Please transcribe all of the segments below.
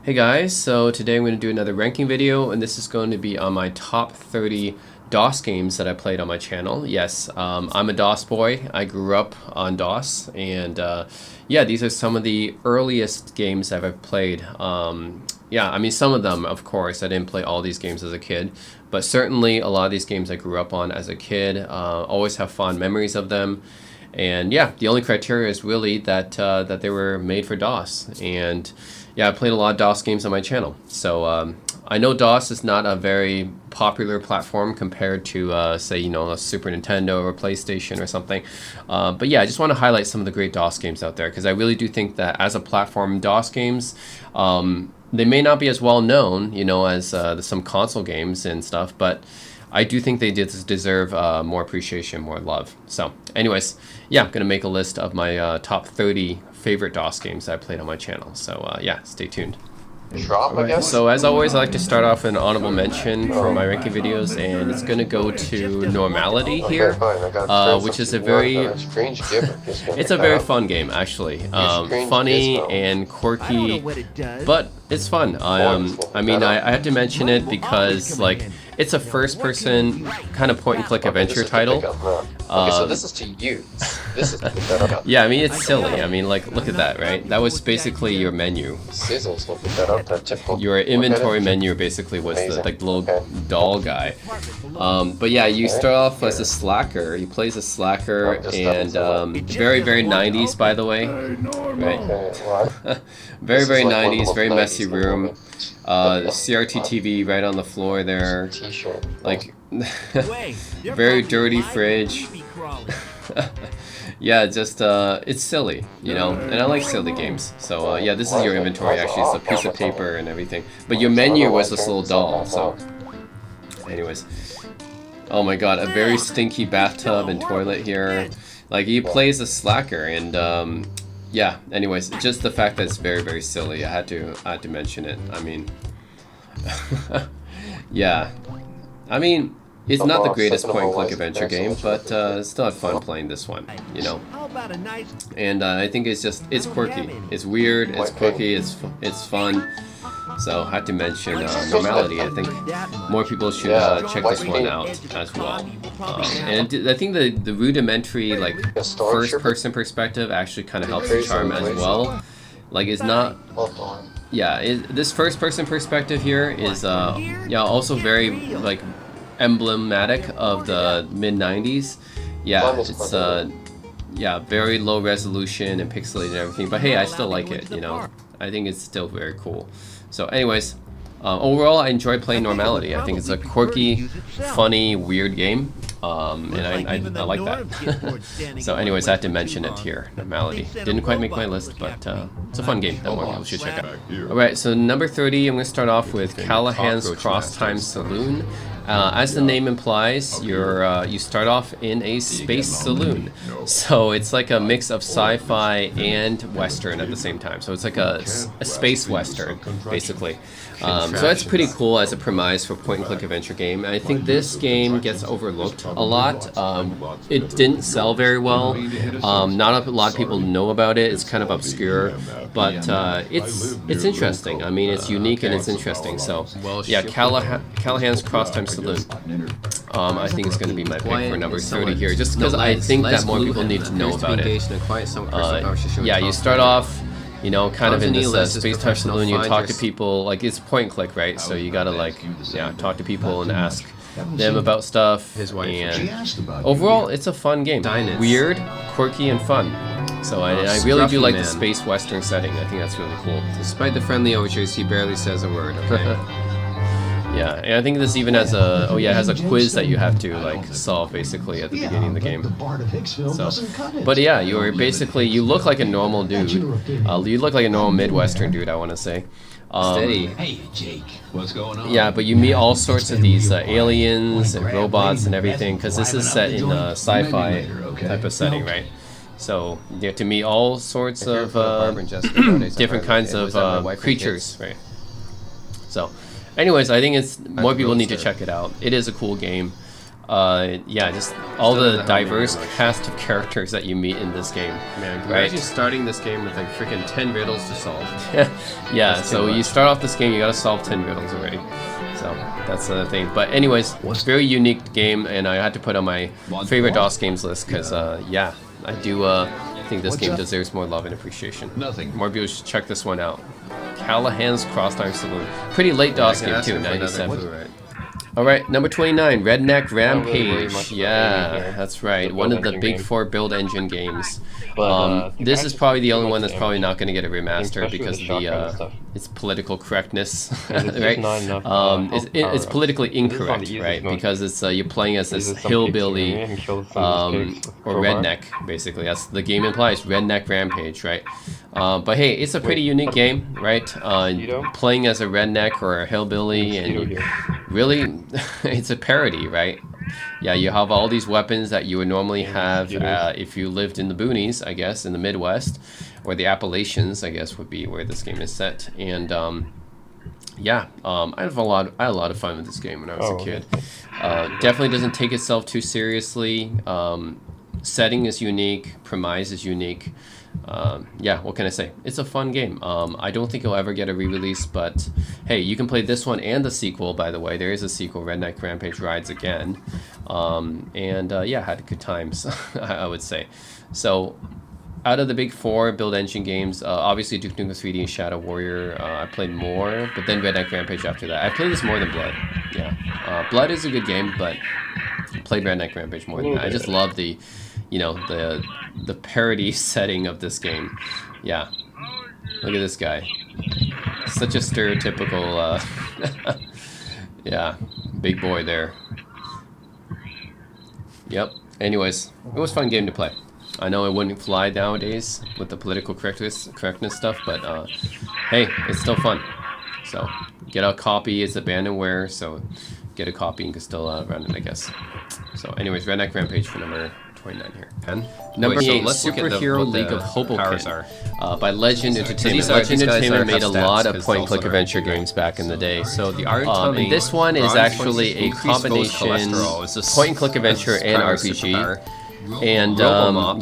Hey guys, so today I'm going to do another ranking video, and this is going to be on my top 30 DOS games that I played on my channel. Yes, I'm a DOS boy. I grew up on DOS, and yeah, these are some of the earliest games I've ever played. Yeah, I mean, some of them, of course, I didn't play all these games as a kid, but certainly a lot of these games I grew up on as a kid. Always have fond memories of them. And yeah, the only criteria is really that that they were made for DOS. And yeah, I played a lot of DOS games on my channel. So I know DOS is not a very popular platform compared to, say, you know, a Super Nintendo or PlayStation or something. But yeah, I just want to highlight some of the great DOS games out there because I really do think that as a platform, DOS games, they may not be as well known, you know, as some console games and stuff, but I do think they deserve more appreciation, more love. So anyways, yeah, I'm going to make a list of my top 30 favorite DOS games that I played on my channel. So yeah, stay tuned. Right, so as always, I like to start off with an honorable mention for my ranking videos, and it's going to go to Normality here, which is a very, it's a very fun game actually. Funny and quirky, but it's fun. I mean, I had to mention it because like it's a first-person kind of point-and-click adventure title. Okay, so this is to use. This is yeah, I mean it's silly. I mean, like, look at that, right? That was basically your menu. Your inventory menu basically was the little doll guy. But yeah, you start off as a slacker. You play as a slacker, and very 90s, by the way. Right? very 90s, very messy room. CRT TV right on the floor there. Like, very dirty fridge. Yeah, just it's silly, you know, and I like silly games. So yeah, this is your inventory. Actually, it's a piece of paper and everything. But your menu was this little doll. So, anyways, oh my God, a very stinky bathtub and toilet here. Like, he plays a slacker, and yeah. Anyways, just the fact that it's very silly. I had to mention it. I mean, yeah. I mean, it's not the greatest point-and-click adventure game, but still had fun playing this one, you know. And I think it's quirky, it's weird, it's quirky, it's fun. So I had to mention Normality. I think more people should check this one out as well. And I think the rudimentary like first-person perspective actually kind of helps the charm as well. Like, it's not. Yeah, this first-person perspective here is yeah, also very like emblematic of the mid-90s. Yeah, it's yeah, very low resolution and pixelated and everything, but hey, I still like it, you know. I think it's still very cool. So anyways, overall I enjoyed playing Normality. I think it's a quirky, funny, weird game, and I like that. So anyways, I had to mention it here. Normality didn't quite make my list, but it's a fun game that more people should check out. Alright, so number 30, I'm going to start off with Callahan's Cross Time Saloon. As the name implies, you start off in a space saloon, so it's like a mix of sci-fi and western at the same time. So it's like a space western, basically. So that's pretty cool as a premise for point-and-click adventure game. And I think this game gets overlooked a lot. It didn't sell very well. Not a lot of people know about it. It's kind of obscure, but it's interesting. I mean, it's unique and it's interesting. So yeah, Callahan's Cross Time Saloon. I think it's going to be my pick for number 30 here, just because I think that more people need to know about it. Yeah, you start off, you know, kind of in this space time saloon. You talk to people, like, it's point and click, right? So you gotta, like, yeah, talk to people and ask them about stuff. And overall, it's a fun game. Weird, quirky, and fun. So I really do like the space western setting. I think that's really cool. Despite the friendly overtures, he barely says a word, okay? Yeah, and I think this even has a it has a quiz that you have to like solve basically at the beginning of the game. So, but yeah, you look like a normal dude. You look like a normal Midwestern dude, I want to say. Steady. Hey, Jake, what's going on? Yeah, but you meet all sorts of these aliens and robots and everything, because this is set in a sci-fi type of setting, right? So you get to meet all sorts of different kinds of creatures, right? So. Anyways, I think it's more people need to check it out. It is a cool game. Yeah, just all the diverse cast of characters that you meet in this game. Man, right? imagine starting this game with like freaking 10 riddles to solve. Yeah, so you start off this game, you gotta solve 10 riddles already. So that's the thing. But anyways, very unique game, and I had to put on my favorite DOS games list because, yeah, I do think this game deserves more love and appreciation. Nothing. More people should check this one out. Callahan's Cross Iron Saloon. Pretty late DOS game too, 97. Alright, number 29, Redneck Rampage. Yeah, that's right. One of the big four build engine games. This is probably the only one that's probably not going to get a remaster because of the its political correctness, right? It's politically incorrect, right? Because it's you're playing as this hillbilly or redneck, basically. That's the game implies, Redneck Rampage, right? But hey, it's a pretty unique game, right? Playing as a redneck or a hillbilly, and really, it's a parody, right? Yeah, you have all these weapons that you would normally have if you lived in the boonies, I guess, in the Midwest, or the Appalachians, I guess, would be where this game is set. And yeah, I had a lot of fun with this game when I was a kid. Definitely doesn't take itself too seriously. Setting is unique. Premise is unique. Yeah, what can I say? It's a fun game. I don't think it'll ever get a re-release, but hey, you can play this one and the sequel, by the way. There is a sequel, Redneck Rampage Rides Again. And yeah, had good times, I would say. So, out of the big four build engine games, obviously Duke Nukem 3D and Shadow Warrior, I played more, but then Redneck Rampage after that. I played this more than Blood. Yeah, Blood is a good game, but I played Redneck Rampage more than that. I just love the, you know, the parody setting of this game. Yeah, look at this guy. Such a stereotypical, yeah, big boy there. Yep. Anyways, it was a fun game to play. I know it wouldn't fly nowadays with the political correctness stuff, but hey, it's still fun. So get a copy. It's abandonware, so get a copy and can still run it, I guess. So anyways, Redneck Rampage for number 29 here. And number 8, Superhero League of Hoboken by Legend Entertainment. Legend Entertainment made a lot of point-and-click adventure games back in the day. So the and this one is actually a combination point-and-click adventure and RPG. And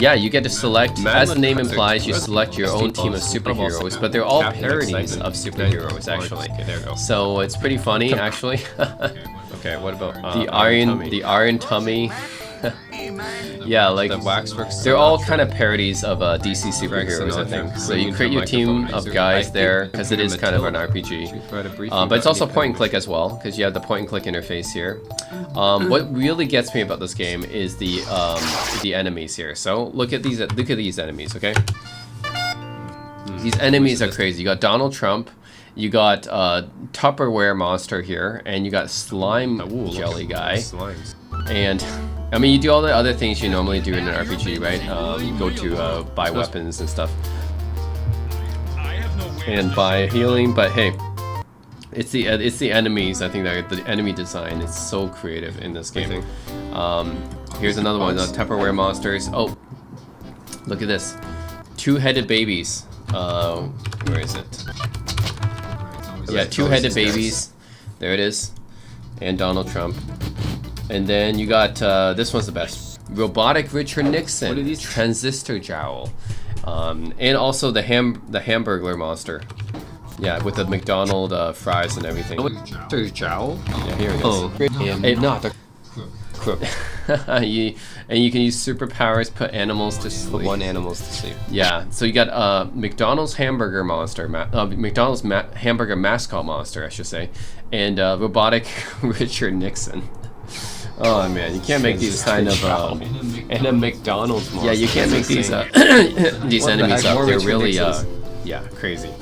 yeah, you get to select, as the name implies, you select your own team of superheroes, but they're all parodies of superheroes, actually. So it's pretty funny, actually. Okay, what about the Iron Tummy? Yeah, like the Waxworks. They're all kind of parodies of DC superheroes, I think. So you create your team of guys there because it is kind of an RPG, but it's also point and click as well because you have the point and click interface here. What really gets me about this game is the enemies here. So look at these enemies, okay? These enemies are crazy. You got Donald Trump. You got Tupperware monster here, and you got slime jelly guy. And I mean, you do all the other things you normally do in an RPG, right? You go to buy weapons and stuff, and buy healing. But hey, it's the enemies. I think that the enemy design is so creative in this game. Here's another one: Tupperware monsters. Oh, look at this, two-headed babies. Where is it? Yeah, two-headed babies. There it is, and Donald Trump. And then you got, this one's the best. Robotic Richard Nixon. What are these? Transistor Jowl. And also the Hamburglar monster. Yeah, with the McDonald fries and everything. Transistor Jowl? Yeah, here it is. And not the crook. And you can use superpowers, put animals to sleep. Animals to sleep. Yeah, so you got McDonald's hamburger monster, McDonald's hamburger mascot monster, I should say, and Robotic Richard Nixon. Oh man, you can't make these kind of and a McDonald's monster. Yeah, you can't make these these enemies up. They're really yeah, crazy.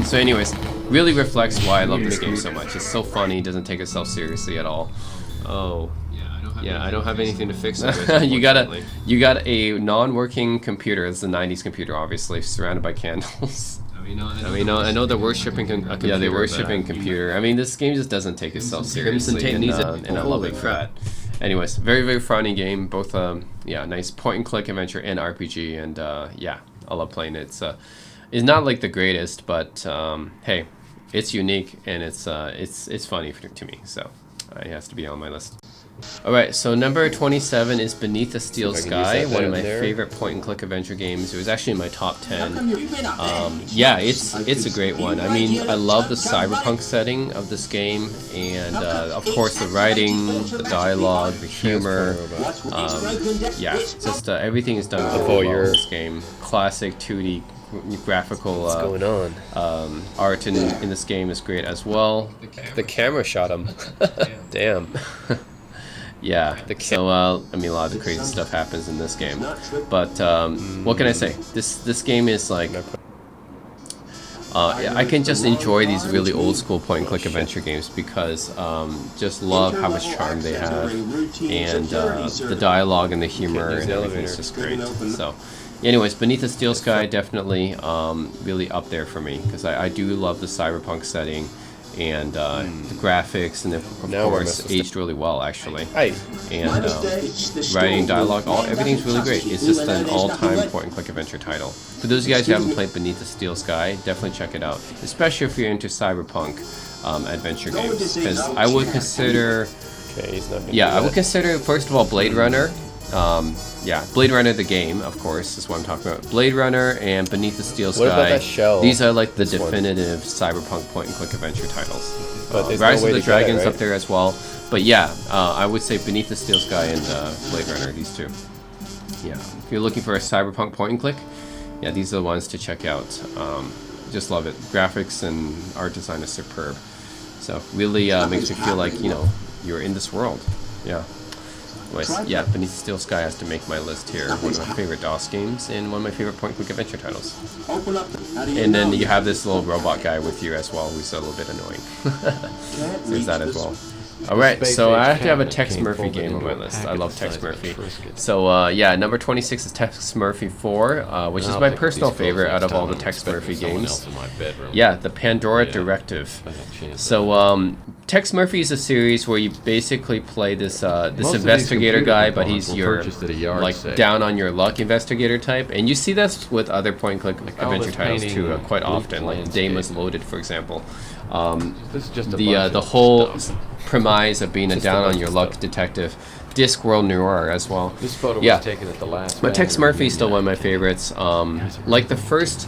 So anyways, really reflects why I love this game so much. It's so funny, doesn't take itself seriously at all. Oh. Yeah, I don't have anything to fix it with. you got a non-working computer. It's a 90s computer, obviously, surrounded by candles. I know they're worshipping a computer. Yeah, they're worshipping computer. I mean, this game just doesn't take itself seriously, and I love it for that. Anyways, very, very funny game. Both, yeah, nice point-and-click adventure and RPG, and yeah, I love playing it. It's not like the greatest, but hey, it's unique and it's funny to me, so it has to be on my list. Alright, so number 27 is Beneath the Steel Sky, one of my favorite point-and-click adventure games. It was actually in my top 10. Yeah, it's a great one. I mean, I love the cyberpunk setting of this game, and of course the writing, the dialogue, the humor. Yeah, just everything is done really well in this game. Classic 2D graphical art in this game is great as well. The camera shot him. Damn. Yeah, so I mean, a lot of crazy stuff happens in this game, but what can I say? This game is like, I can just enjoy these really old school point-and-click adventure games because just love how much charm they have, and the dialogue and the humor and everything is just great. So, anyways, Beneath the Steel Sky definitely really up there for me because I do love the cyberpunk setting. And the graphics, and of course aged really well actually. And writing, dialogue, everything's really great. It's just an all-time point-and-click adventure title. For those of you guys who haven't played Beneath the Steel Sky, definitely check it out, especially if you're into cyberpunk adventure games. Because I would consider, I would consider first of all Blade Runner. Blade Runner the game, of course, is what I'm talking about. Blade Runner and Beneath the Steel Sky. What about that shell? These are like the definitive cyberpunk point-and-click adventure titles. Rise of the Dragons up there as well. But yeah, I would say Beneath the Steel Sky and Blade Runner, these two. Yeah, if you're looking for a cyberpunk point-and-click, yeah, these are the ones to check out. Just love it. Graphics and art design is superb. So really makes me feel like, you know, you're in this world. Yeah. Anyways, yeah, Beneath the Steel Sky has to make my list here. One of my favorite DOS games and one of my favorite point-and-click adventure titles. And then you have this little robot guy with you as well, who's a little bit annoying. So there's that as well. Alright, so I have to have a Tex Murphy game on my list. I love Tex Murphy. So yeah, number 26 is Tex Murphy 4, which is my personal favorite out of all the Tex Murphy games. Yeah, the Pandora Directive. So Tex Murphy is a series where you basically play this investigator guy, but he's your like down on your luck investigator type, and you see that with other point-and-click adventure titles too quite often, like Damas Loaded, for example. The whole premise of being a down-on-your-luck detective, Discworld Noir as well. This photo was taken at the last. But Tex Murphy is still one of my favorites. Like the first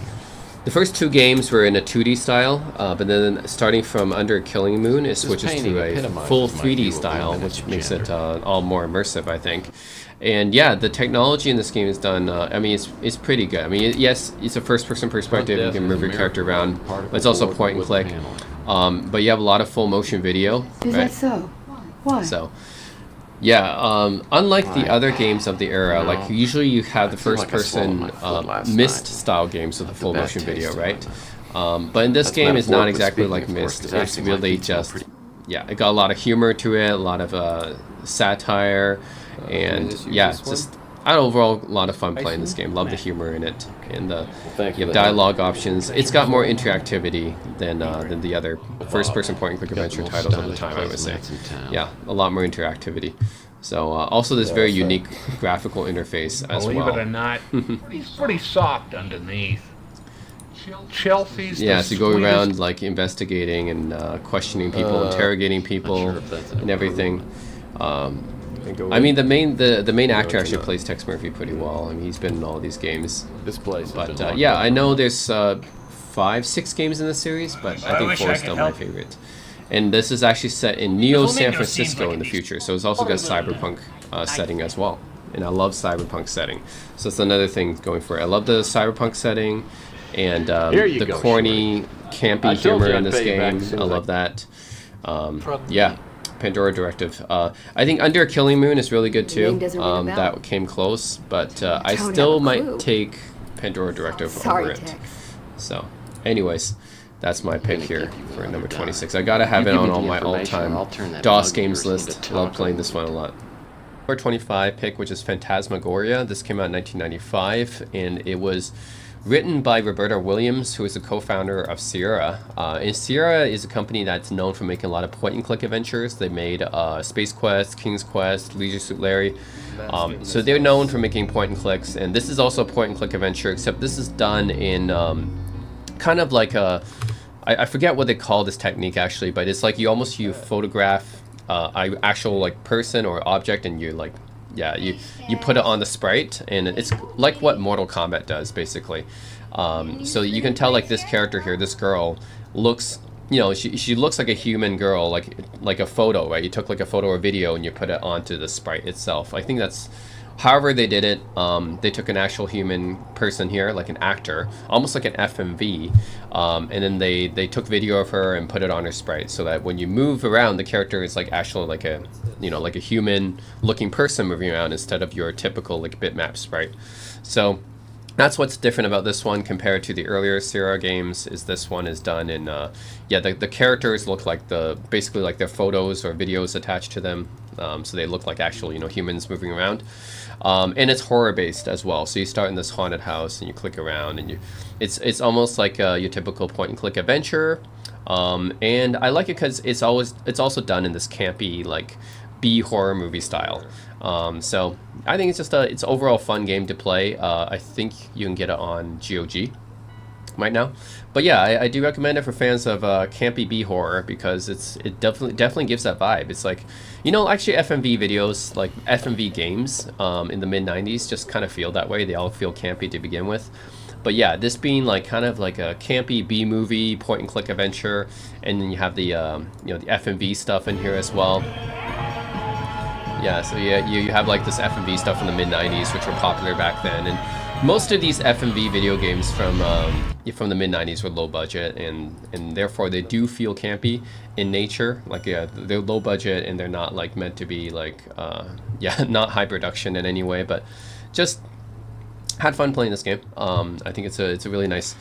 two games were in a 2D style, but then starting from Under a Killing Moon, it switches to a full 3D style, which makes it all more immersive, I think. And yeah, the technology in this game is done, I mean, it's pretty good. I mean, yes, it's a first-person perspective, you can move your character around, but it's also point and click. But you have a lot of full motion video, Is that so? Why? So, yeah, unlike the other games of the era, like usually you have the first-person Myst style games with the full motion video, right? But in this game, it's not exactly like Myst. It's really just, yeah, it got a lot of humor to it, a lot of satire, and yeah, it's just overall a lot of fun playing this game. Love the humor in it, and you have dialogue options. It's got more interactivity than the other first-person point-and-click adventure titles of the time, I would say. Yeah, a lot more interactivity. So also this very unique graphical interface as well. Believe it or not, he's pretty soft underneath. Chelsea's yeah, so you go around like investigating and questioning people, interrogating people, and everything. I mean, the main actor actually plays Tex Murphy pretty well. I mean, he's been in all these games. This place. But yeah, I know there's 5-6 games in the series, but I think 4 is still my favorite. And this is actually set in Neo San Francisco in the future, so it's also got a cyberpunk setting as well. And I love cyberpunk setting, so it's another thing going for it. I love the cyberpunk setting and the corny, campy humor in this game. I love that. Yeah. Pandora Directive. I think Under a Killing Moon is really good too. That came close, but I still might take Pandora Directive over it. So, anyways, that's my pick here for number 26. I gotta have it on all my all-time DOS games list. Love playing this one a lot. Number 25 pick, which is Phantasmagoria. This came out in 1995, and it was written by Roberta Williams, who is the co-founder of Sierra. And Sierra is a company that's known for making a lot of point-and-click adventures. They made Space Quest, King's Quest, Leisure Suit Larry. So they're known for making point-and-clicks, and this is also a point-and-click adventure, except this is done in kind of like a... I forget what they call this technique, actually, but it's like you photograph actual like person or object, and you like, yeah, you put it on the sprite, and it's like what Mortal Kombat does basically. So you can tell like this character here, this girl looks, you know, she looks like a human girl, like a photo, right? You took like a photo or video and you put it onto the sprite itself. I think that's however they did it. They took an actual human person here, like an actor, almost like an FMV, and then they took video of her and put it on her sprite, so that when you move around, the character is like actually like a, you know, like a human looking person moving around instead of your typical like bitmap sprite. So that's what's different about this one compared to the earlier Sierra games, is this one is done in, yeah, the characters look like basically like their photos or videos attached to them. So they look like actual, you know, humans moving around. And it's horror based as well. So you start in this haunted house and you click around, and it's almost like your typical point and click adventure. And I like it because it's also done in this campy like B horror movie style. So I think it's just it's overall fun game to play. I think you can get it on GOG right now, but yeah, I do recommend it for fans of campy B horror, because it definitely gives that vibe. It's like, you know, actually FMV videos, like FMV games in the mid-90s just kind of feel that way. They all feel campy to begin with. But yeah, this being like kind of like a campy B movie point and click adventure, and then you have the you know, the FMV stuff in here as well. Yeah, so yeah, you have like this FMV stuff from the mid-90s, which were popular back then, and most of these FMV video games from the mid-90s were low budget, and therefore they do feel campy in nature. Like, yeah, they're low budget and they're not like meant to be like yeah, not high production in any way, but just had fun playing this game. I think it's a really nice,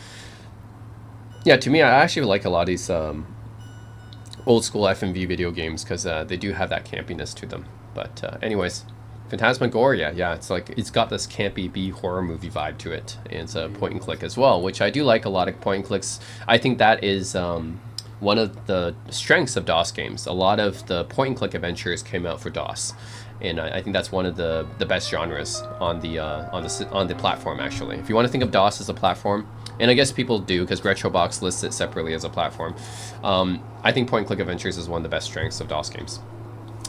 yeah, to me, I actually like a lot of these old school FMV video games, because they do have that campiness to them. But anyways, Phantasmagoria, yeah, it's got this campy B horror movie vibe to it, and it's a point and click as well, which I do like a lot of point and clicks. I think that is one of the strengths of DOS games. A lot of the point and click adventures came out for DOS, and I think that's one of the best genres on the platform, actually. If you want to think of DOS as a platform, and I guess people do because Retrobox lists it separately as a platform, I think point and click adventures is one of the best strengths of DOS games.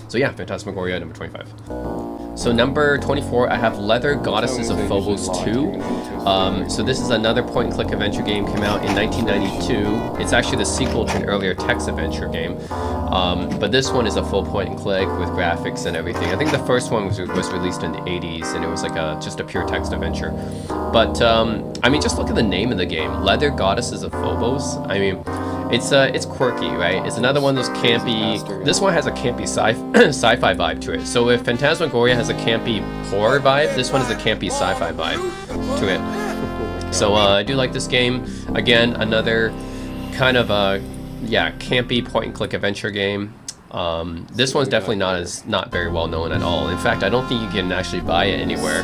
So yeah, Phantasmagoria number 25. So number 24, I have Leather Goddesses of Phobos 2. So this is another point and click adventure game, came out in 1992. It's actually the sequel to an earlier text adventure game. But this one is a full point and click with graphics and everything. I think the first one was released in the 80s, and it was like just a pure text adventure. But I mean, just look at the name of the game, Leather Goddesses of Phobos. I mean, it's quirky, right? It's another one of those campy. This one has a campy sci-fi vibe to it. So if Phantasmagoria has a campy horror vibe, this one has a campy sci-fi vibe to it. So I do like this game. Again, another kind of yeah, campy point and click adventure game. This one's definitely not very well known at all. In fact, I don't think you can actually buy it anywhere.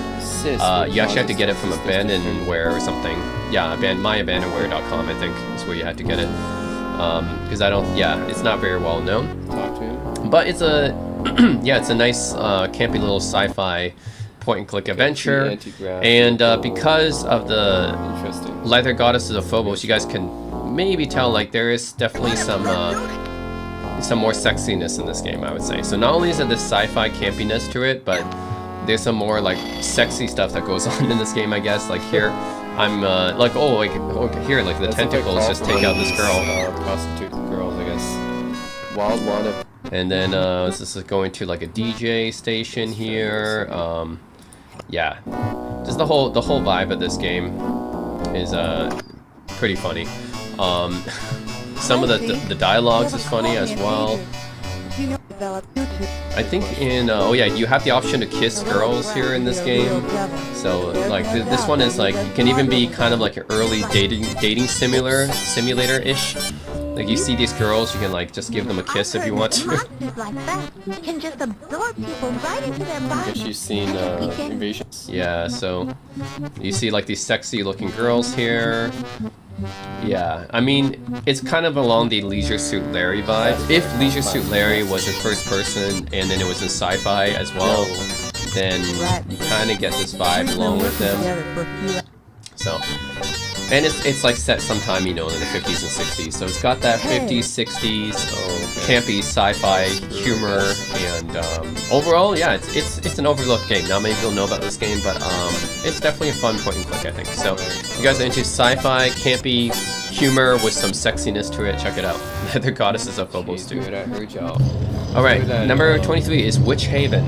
You actually have to get it from Abandonware or something. Yeah, myabandonware.com, I think, is where you had to get it. Because yeah, it's not very well known. But it's a yeah, it's a nice campy little sci-fi point and click adventure. And because of the Leather Goddesses of Phobos, you guys can maybe tell like there is definitely some more sexiness in this game, I would say. So not only is it this sci-fi campiness to it, but there's some more like sexy stuff that goes on in this game, I guess. Like here, I'm like, oh, like here, like the tentacles just take out this girl. Prostitute girls, I guess. Wild Wanda. And then this is going to like a DJ station here. Yeah, just the whole vibe of this game is pretty funny. Some of the dialogues is funny as well. I think in oh yeah, you have the option to kiss girls here in this game. So like this one is like, you can even be kind of like an early dating simulator-ish. Like you see these girls, you can like just give them a kiss if you want to. I guess you've seen Invasion. Yeah, so you see like these sexy looking girls here. Yeah, I mean, it's kind of along the Leisure Suit Larry vibe. If Leisure Suit Larry was in first person and then it was in sci-fi as well, then you kind of get this vibe along with them. So And it's like set sometime, you know, in the 50s and 60s. So it's got that 50s, 60s, campy sci-fi humor, and overall, yeah, it's an overlooked game. Not many people know about this game, but it's definitely a fun point and click, I think. So if you guys are into sci-fi, campy humor with some sexiness to it, check it out. The Goddesses of Phobos 2. Alright, number 23 is Witch Haven.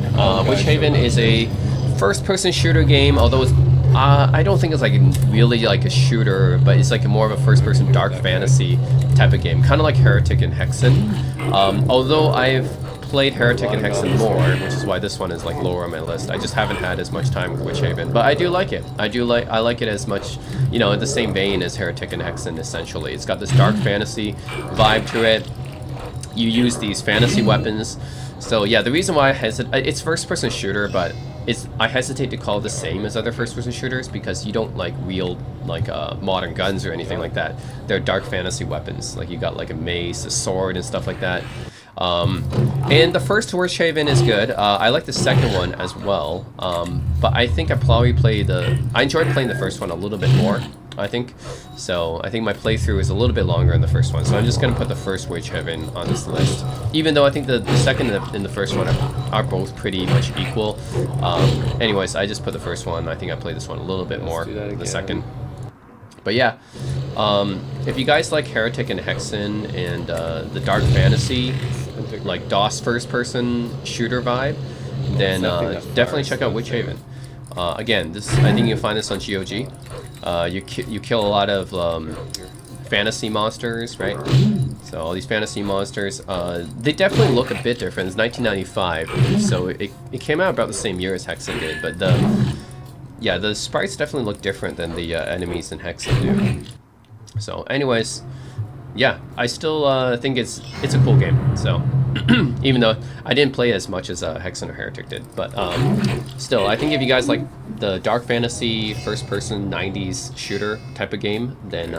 Witch Haven is a first-person shooter game, although it's I don't think it's like really like a shooter, but it's like more of a first-person dark fantasy type of game, kind of like Heretic and Hexen. Although I've played Heretic and Hexen more, which is why this one is like lower on my list. I just haven't had as much time with Witch Haven, but I do like it. I like it as much, you know, in the same vein as Heretic and Hexen. Essentially, it's got this dark fantasy vibe to it. You use these fantasy weapons. So yeah, the reason why it's first-person shooter, but I hesitate to call it the same as other first-person shooters because you don't like wield like modern guns or anything like that. They're dark fantasy weapons. Like you got like a mace, a sword, and stuff like that. And the first Witch Haven is good. I like the second one as well. But I think I enjoyed playing the first one a little bit more, I think. So I think my playthrough is a little bit longer in the first one. So I'm just going to put the first Witch Haven on this list. Even though I think the second and the first one are both pretty much equal. Anyways, I just put the first one. I think I played this one a little bit more than the second. But yeah, if you guys like Heretic and Hexen and the dark fantasy, like DOS first-person shooter vibe, then definitely check out Witch Haven. Again, I think you'll find this on GOG. You kill a lot of fantasy monsters, right? So all these fantasy monsters, they definitely look a bit different. It's 1995, so it came out about the same year as Hexen did, but the sprites definitely look different than the enemies in Hexen do. So anyways, yeah, I still think it's a cool game. So even though I didn't play as much as Hexen or Heretic did, but still, I think if you guys like the dark fantasy first-person 90s shooter type of game, then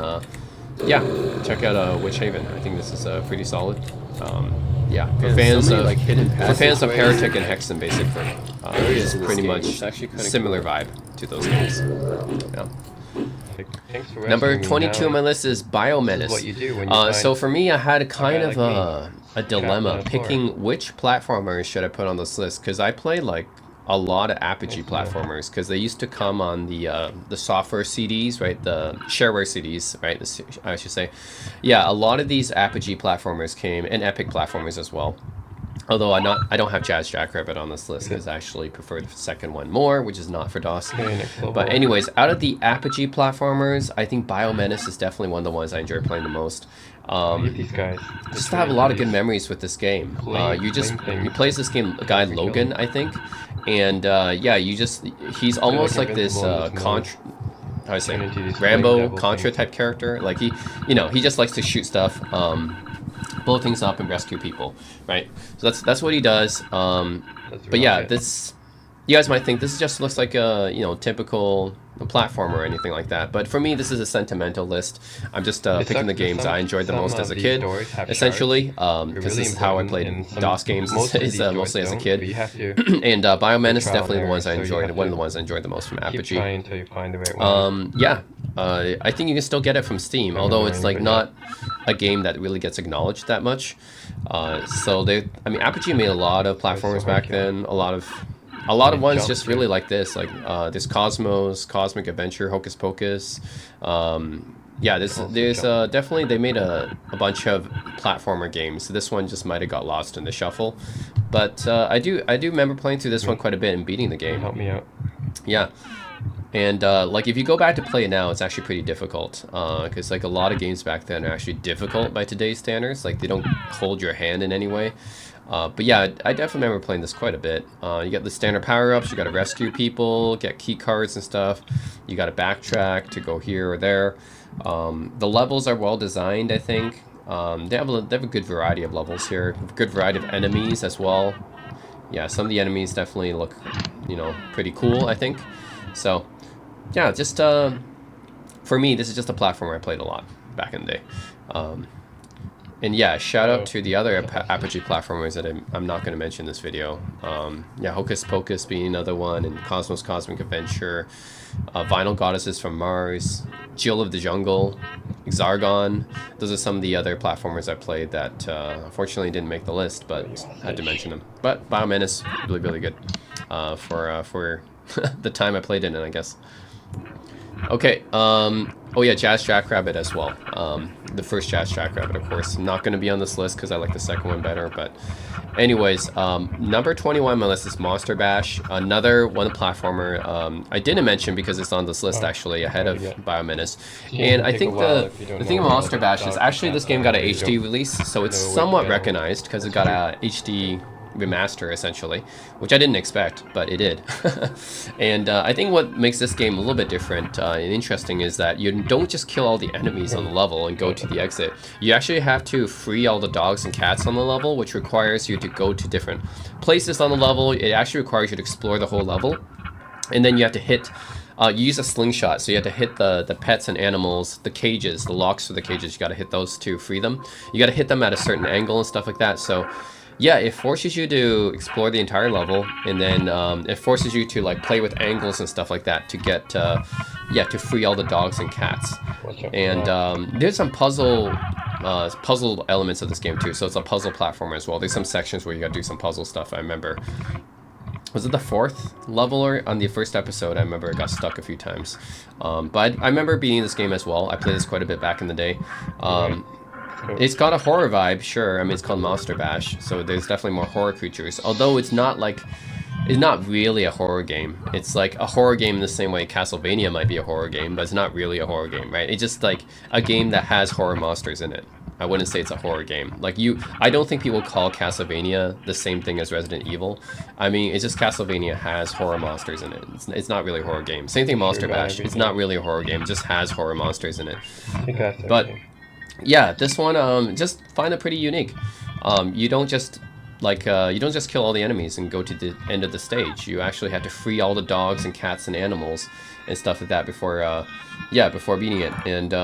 yeah, check out Witch Haven. I think this is pretty solid. Yeah, for fans of Heretic and Hexen, basically, it's pretty much similar vibe to those games. Yeah. Number 22 on my list is Biomenace. So for me, I had kind of a dilemma picking which platformers should I put on this list, because I played like a lot of Apogee platformers, because they used to come on the software CDs, right? The shareware CDs, right? I should say. Yeah, a lot of these Apogee platformers came, and Epic platformers as well. Although I don't have Jazz Jackrabbit on this list because I actually prefer the second one more, which is not for DOS. But anyways, out of the Apogee platformers, I think Biomenace is definitely one of the ones I enjoy playing the most. Just have a lot of good memories with this game. You play this game, a guy Logan, I think, and yeah, he's almost like this Rambo Contra type character. Like he just likes to shoot stuff, blow things up, and rescue people, right? So that's what he does. But yeah, you guys might think this just looks like a typical platformer or anything like that, but for me this is a sentimental list. I'm just picking the games I enjoyed the most as a kid, essentially, because this is how I played DOS games is mostly as a kid. And Biomenace is definitely one of the ones I enjoyed the most from Apogee. Yeah, I think you can still get it from Steam, although it's like not a game that really gets acknowledged that much. So Apogee made a lot of platformers back then, a lot of ones just really like this, like this Cosmos, Cosmic Adventure, Hocus Pocus. Yeah, there's definitely, they made a bunch of platformer games. So this one just might have got lost in the shuffle, but I do remember playing through this one quite a bit and beating the game. Help me out. Yeah. And like if you go back to play it now, it's actually pretty difficult, because like a lot of games back then are actually difficult by today's standards. Like they don't hold your hand in any way. But yeah, I definitely remember playing this quite a bit. You get the standard power-ups, you gotta rescue people, get key cards and stuff. You gotta backtrack to go here or there. The levels are well designed, I think. They have a good variety of levels here, a good variety of enemies as well. Yeah, some of the enemies definitely look, pretty cool, I think. So, yeah, just for me, this is just a platformer I played a lot back in the day. And yeah, shout out to the other Apogee platformers that I'm not going to mention in this video. Yeah, Hocus Pocus being another one, and Cosmos Cosmic Adventure, Vinyl Goddesses from Mars, Jill of the Jungle, Zargon. Those are some of the other platformers I played that unfortunately didn't make the list, but had to mention them. But Biomenace, really, really good for the time I played in it, I guess. Okay, oh yeah, Jazz Jackrabbit as well. The first Jazz Jackrabbit, of course. Not going to be on this list because I like the second one better, but anyways, number 21 on my list is Monster Bash, another one platformer I didn't mention because it's on this list actually, ahead of Biomenace. And I think the thing about Monster Bash is actually this game got an HD release, so it's somewhat recognized because it got a HD remaster essentially, which I didn't expect, but it did. And I think what makes this game a little bit different and interesting is that you don't just kill all the enemies on the level and go to the exit. You actually have to free all the dogs and cats on the level, which requires you to go to different places on the level. It actually requires you to explore the whole level, and then you have to hit you use a slingshot, so you have to hit the pets and animals, the cages, the locks for the cages. You got to hit those to free them. You got to hit them at a certain angle and stuff like that. So yeah, it forces you to explore the entire level, and then it forces you to like play with angles and stuff like that to get yeah, to free all the dogs and cats. And there's some puzzle elements of this game too, so it's a puzzle platformer as well. There's some sections where you got to do some puzzle stuff. I remember, was it the 4th level or on the first episode? I remember it got stuck a few times, but I remember beating this game as well. I played this quite a bit back in the day. It's got a horror vibe, sure. I mean, it's called Monster Bash, so there's definitely more horror creatures. Although it's not really a horror game. It's like a horror game in the same way Castlevania might be a horror game, but it's not really a horror game, right? It's just like a game that has horror monsters in it. I wouldn't say it's a horror game. Like I don't think people call Castlevania the same thing as Resident Evil. I mean, it's just Castlevania has horror monsters in it. It's not really a horror game. Same thing Monster Bash. It's not really a horror game. It just has horror monsters in it. But yeah, this one just find it pretty unique. You don't just kill all the enemies and go to the end of the stage. You actually have to free all the dogs and cats and animals and stuff like that before beating it. And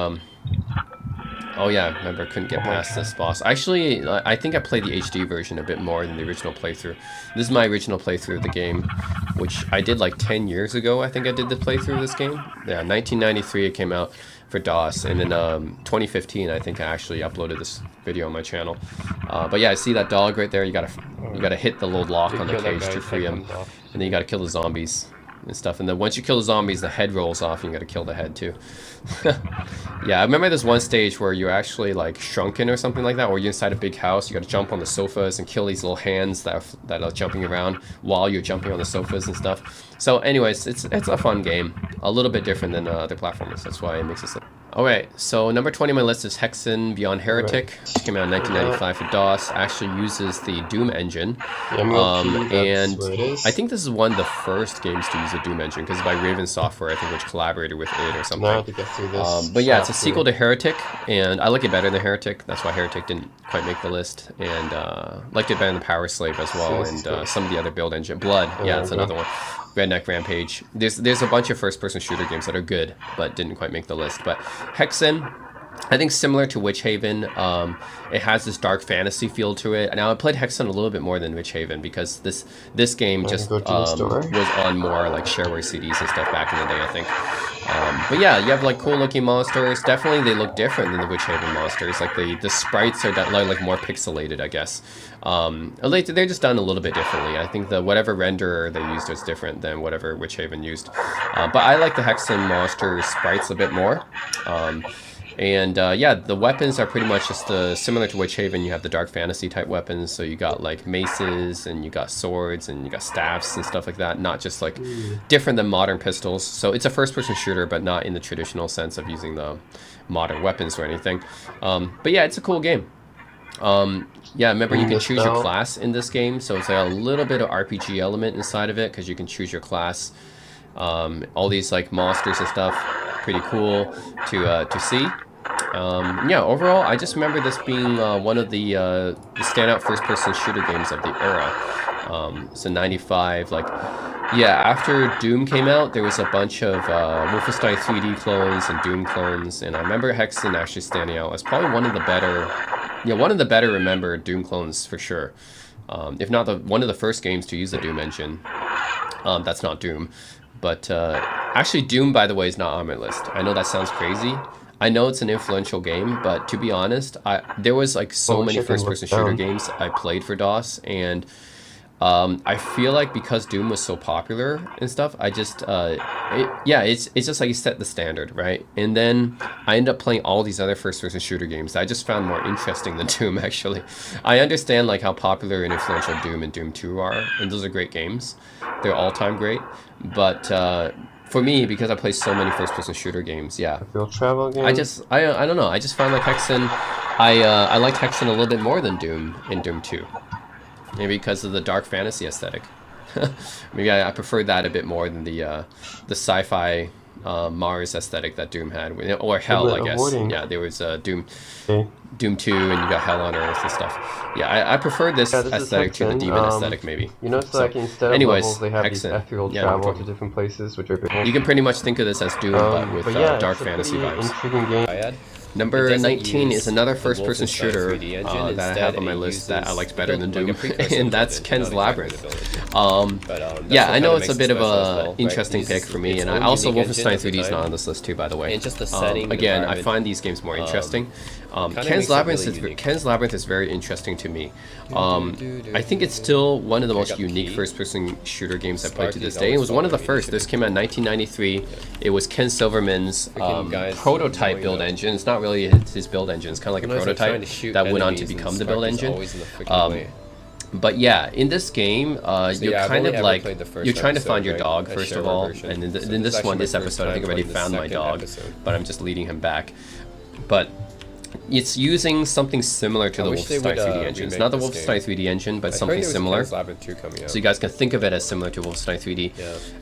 oh yeah, I remember I couldn't get past this boss. Actually, I think I played the HD version a bit more than the original playthrough. This is my original playthrough of the game, which I did like 10 years ago. I think I did the playthrough of this game. Yeah, 1993 it came out for DOS, and in 2015 I think I actually uploaded this video on my channel. But yeah, I see that dog right there. You gotta hit the little lock on the cage to free him, and then you gotta kill the zombies and stuff. And then once you kill the zombies, the head rolls off, and you gotta kill the head too. Yeah, I remember this one stage where you're actually like shrunken or something like that, or you're inside a big house. You gotta jump on the sofas and kill these little hands that are jumping around while you're jumping on the sofas and stuff. So anyways, it's a fun game, a little bit different than other platformers. That's why it makes it. Alright, so number 20 on my list is Hexen Beyond Heretic, which came out in 1995 for DOS. Actually uses the Doom engine, and I think this is one of the first games to use the Doom engine, because it's by Raven Software, I think, which collaborated with id or something. But yeah, it's a sequel to Heretic, and I like it better than Heretic. That's why Heretic didn't quite make the list, and liked it better than Power Slave as well, and some of the other build engine. Blood, yeah, that's another one. Redneck Rampage. There's a bunch of first-person shooter games that are good, but didn't quite make the list. But Hexen, I think similar to Witch Haven, it has this dark fantasy feel to it. Now I played Hexen a little bit more than Witch Haven because this game just was on more like shareware CDs and stuff back in the day, I think. But yeah, you have like cool looking monsters. Definitely they look different than the Witch Haven monsters. Like the sprites are like more pixelated, I guess. They're just done a little bit differently. I think whatever renderer they used is different than whatever Witch Haven used. But I like the Hexen monster sprites a bit more. Yeah, the weapons are pretty much just similar to Witch Haven. You have the dark fantasy type weapons, so you got like maces, and you got swords, and you got staffs and stuff like that, not just like different than modern pistols. So it's a first-person shooter, but not in the traditional sense of using the modern weapons or anything. But yeah, it's a cool game. Yeah, remember you can choose your class in this game, so it's like a little bit of RPG element inside of it, because you can choose your class. All these like monsters and stuff, pretty cool to see. Yeah, overall, I just remember this being one of the standout first-person shooter games of the era. So 95, like, yeah, after Doom came out, there was a bunch of Wolfenstein 3D clones and Doom clones, and I remember Hexen actually standing out as probably one of the better remembered Doom clones for sure. If not one of the first games to use the Doom engine. That's not Doom. But Actually, Doom, by the way, is not on my list. I know that sounds crazy. I know it's an influential game, but to be honest, there was like so many first-person shooter games I played for DOS, and I feel like because Doom was so popular and stuff, I just, it's just like you set the standard, right? And then I end up playing all these other first-person shooter games that I just found more interesting than Doom, actually. I understand like how popular and influential Doom and Doom 2 are, and those are great games. They're all-time great, but for me, because I play so many first-person shooter games, yeah. Field travel game. I don't know. I just found like Hexen, I liked Hexen a little bit more than Doom in Doom 2. Maybe because of the dark fantasy aesthetic. Maybe I prefer that a bit more than the sci-fi Mars aesthetic that Doom had, or Hell, I guess. Yeah, there was Doom 2, and you got Hell on Earth and stuff. Yeah, I prefer this aesthetic to the Demon aesthetic, maybe. You know, so like instead of levels, they have these ethereal travel to different places, which are cool. You can pretty much think of this as Doom, but with dark fantasy vibes. Intriguing game. Number 19 is another first-person shooter that I have on my list that I liked better than Doom, and that's Ken's Labyrinth. Yeah, I know it's a bit of a interesting pick for me, and also Wolfenstein 3D is not on this list too, by the way. Again, I find these games more interesting. Ken's Labyrinth is very interesting to me. I think it's still one of the most unique first-person shooter games I've played to this day. It was one of the first. This came out in 1993. It was Ken Silverman's prototype build engine. It's not really his build engine. It's kind of like a prototype that went on to become the build engine. But yeah, in this game, you're kind of like, you're trying to find your dog, first of all. And in this episode, I think I already found my dog, but I'm just leading him back. But it's using something similar to the Wolfenstein 3D engine. It's not the Wolfenstein 3D engine, but something similar. So you guys can think of it as similar to Wolfenstein 3D,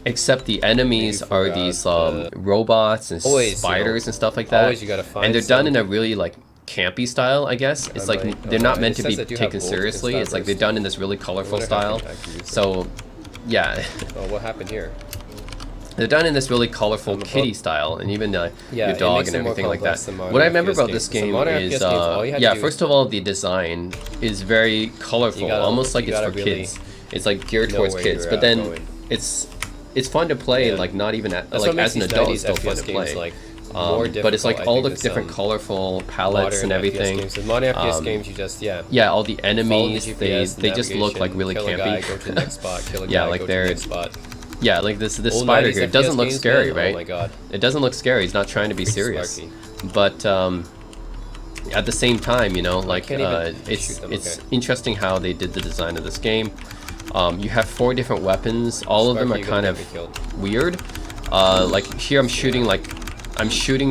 except the enemies are these robots and spiders and stuff like that. And they're done in a really like campy style, I guess. It's like they're not meant to be taken seriously. It's like they're done in this really colorful style. So yeah. Oh, what happened here? They're done in this really colorful kitty style, and even your dog and everything like that. What I remember about this game is, first of all, the design is very colorful, almost like it's for kids. It's like geared towards kids, but then it's fun to play, like not even like as an adult, it's still fun to play. But it's like all the different colorful palettes and everything. Modern FPS games, you just all the enemies, they just look like really campy. Yeah, like they're. Yeah, like this spider here, it doesn't look scary, right? Oh my god. It doesn't look scary, he's not trying to be serious. But at the same time, you know, like it's interesting how they did the design of this game. You have 4 different weapons, all of them are kind of weird. Like here I'm shooting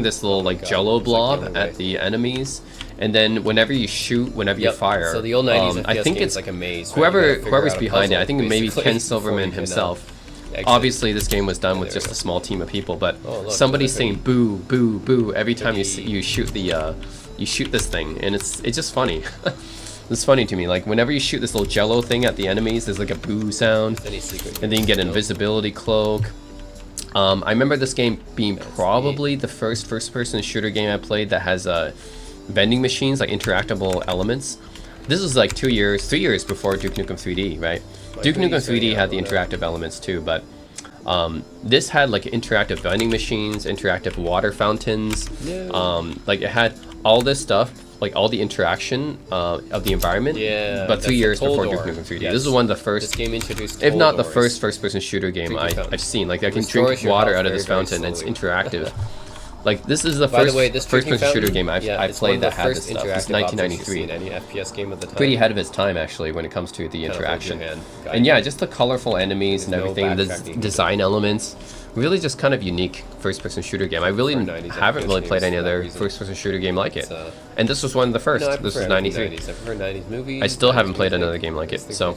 this little like jello blob at the enemies. And then whenever you shoot, whenever you fire, so the old 90s I think it's like a maze, whoever's behind it, I think maybe Ken Silverman himself. Obviously, this game was done with just a small team of people, but somebody's saying "boo, boo, boo" every time you shoot this thing, and it's just funny. It's funny to me. Like whenever you shoot this little jello thing at the enemies, there's like a boo sound, and then you get an invisibility cloak. I remember this game being probably the first-person shooter game I played that has vending machines, like interactable elements. This was like 3 years before Duke Nukem 3D, right? Duke Nukem 3D had the interactive elements too, but this had like interactive vending machines, interactive water fountains. Like it had all this stuff, like all the interaction of the environment. But 3 years before Duke Nukem 3D. This is one of the first, if not the first-person shooter game I've seen. Like I can drink water out of this fountain and it's interactive. Like this is the first-person shooter game I played that had this stuff. It's 1993. Pretty ahead of its time actually when it comes to the interaction. And yeah, just the colorful enemies and everything, the design elements, really just kind of unique first-person shooter game. I really haven't really played any other first-person shooter game like it. And this was one of the first. This was 93. I still haven't played another game like it. So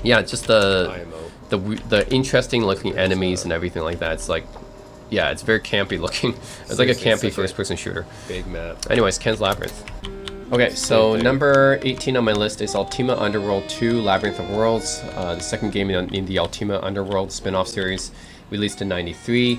yeah, just the interesting looking enemies and everything like that. It's like, yeah, it's very campy looking. It's like a campy first-person shooter. Big map. Anyways, Ken's Labyrinth. Okay, so number 18 on my list is Ultima Underworld 2: Labyrinth of Worlds, the second game in the Ultima Underworld spin-off series, released in '93.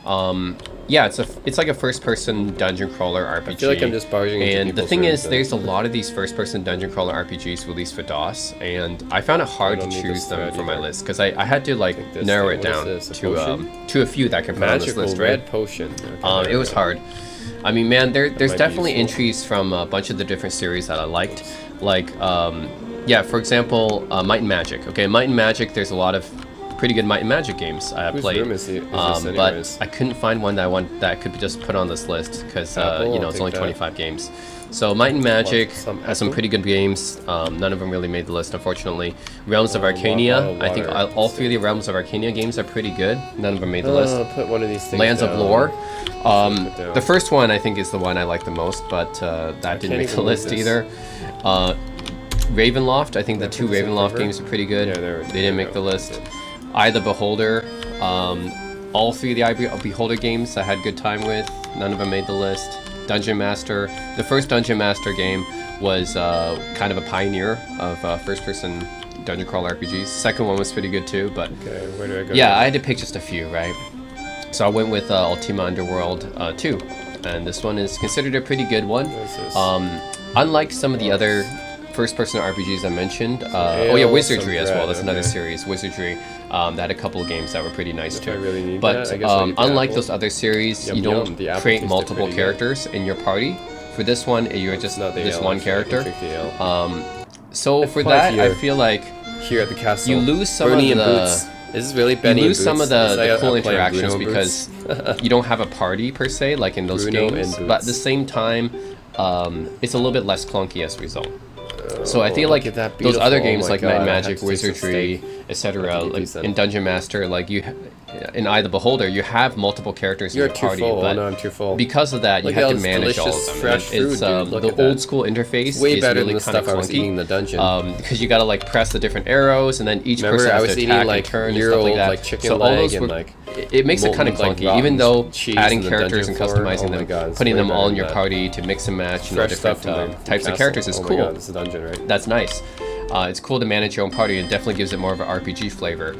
Yeah, it's like a first-person dungeon crawler RPG. I feel like I'm just barging into And the people's thing rooms is, there's a lot of these first-person dungeon crawler RPGs released for DOS, and I found it hard to choose them for my list because I had to like narrow it down to a few that can put on this list, right? Red potion. Okay, It was hard. I mean, man, there's definitely entries from a bunch of the different series that I liked, like yeah, for example, Might and Magic. Okay, Might and Magic. There's a lot of pretty good Might and Magic games I played, room is this but I couldn't find one that could be just put on this list because you know, it's only 25 games. So Might and Magic has some pretty good games. None of them really made the list, unfortunately. Realms of Arcania. I think all three of the Realms of Arcania games are pretty good. None of them made the list. Put one of these things Lands down. of Lore. The first one I think is the one I like the most, but that didn't make the list either. Ravenloft. I think the two Ravenloft games are pretty good. Yeah, they didn't make the list. Eye the Beholder. All three of the Eye the Beholder games I had good time with. None of them made the list. Dungeon Master. The first Dungeon Master game was kind of a pioneer of first-person dungeon crawler RPGs. Second one was pretty good too, but Okay, where do I go? yeah, I had to pick just a few, right? So I went with Ultima Underworld 2, and this one is considered a pretty good one. What is this? Unlike some of the other first-person RPGs I mentioned, oh yeah, Wizardry as well. That's another okay. series, Wizardry. That had a couple of games that were pretty nice If too. I really need But that, I guess I'll eat the unlike apple. those other series, Yum, you yum, don't the apple create tasted multiple pretty good. characters in your party. For this one, you're just Not the this ale, one actually, I can character. drink the ale. So for quite that, I here. feel like Here at the castle. you lose some Bernie of and the Boots. Is this really Benny you lose and some of Boots? Is the that cool I'm playing interactions Bruno because Boots? you don't have a party per se like in those Bruno games, and but at the Boots. same time, it's a little bit less clunky as a result. So I feel look like at that those other beautiful- games oh my like Might and God, I have Magic, to taste some Wizardry, steak. etc. I'll give you Like some. in Dungeon Master, like in Eye the Beholder, you have multiple characters You're in your too party, full. but No, I'm too full. because of that, you Look at have all to this manage all of delicious them. fresh And it's, food, dude. Look the at that. old school interface Way is better really than the kind of stuff I was eating in clunky the dungeon. because you gotta like press the different arrows, and then each Remember, person I has was to eating attack like and turn and year stuff like old that. like chicken So all leg those and were, like it makes it kind of molten, like, clunky, even though rotten cheese adding in the characters dungeon and floor. customizing Oh my them, God, it's putting way them all better in than your that. party to mix and match, fresh different stuff from the types of castle. characters is Oh my cool. God, this is a dungeon, right? That's nice. It's cool to manage your own party and definitely gives it more of an RPG flavor.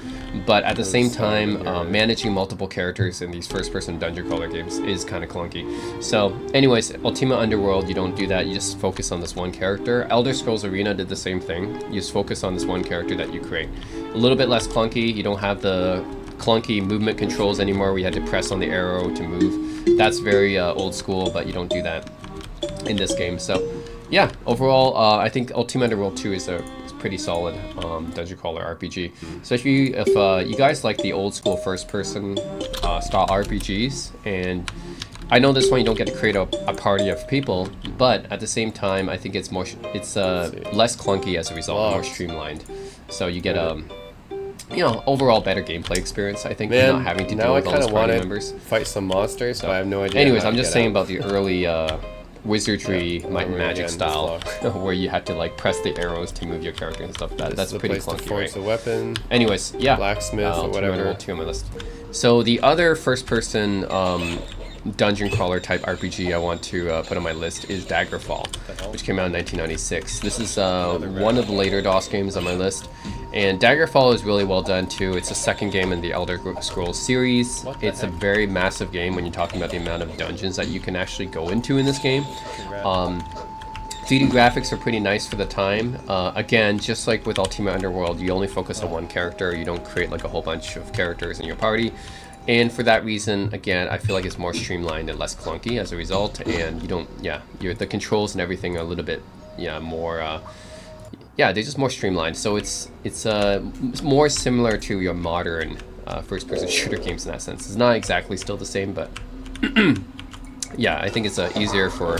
But at the same time, managing multiple characters in these first-person dungeon crawler games is kind of clunky. So, anyways, Ultima Underworld, you don't do that. You just focus on this one character. Elder Scrolls Arena did the same thing. You just focus on this one character that you create. A little bit less clunky. You don't have the clunky movement controls anymore where you had to press on the arrow to move. That's very old school, but you don't do that in this game. So, yeah, overall, I think Ultima Underworld 2 is a pretty solid dungeon crawler RPG. Especially if you guys like the old school first-person style RPGs, and I know this one you don't get to create a party of people, but at the same time, I think it's less clunky as a result, more streamlined. So you get you know, overall better gameplay experience. I think Man, not having to now deal I with all kind those of party want members. to fight some monsters, but I have no idea. Anyways, how I'm to just get saying out. about the early wizardry Might and we're Magic again, style, this where you had to like press the arrows to move your character and stuff. That's This is pretty the place to clunky, forge right? a weapon. Anyways, yeah, Blacksmith or Ultima whatever. Underworld 2 on my list. So the other first-person dungeon crawler type RPG I want to put on my list is Daggerfall, which came out in 1996. This is one of the later DOS games on my list, and Daggerfall is really well done too. It's the second game in the Elder Scrolls series. It's a very massive game when you're talking about the amount of dungeons that you can actually go into in this game. 3D graphics are pretty nice for the time. Again, just like with Ultima Underworld, you only focus on one character. You don't create like a whole bunch of characters in your party. And for that reason, again, I feel like it's more streamlined and less clunky as a result. And you don't, the controls and everything are a little bit, more, they're just more streamlined. So it's more similar to your modern first-person shooter games in that sense. It's not exactly still the same, but yeah, I think it's easier for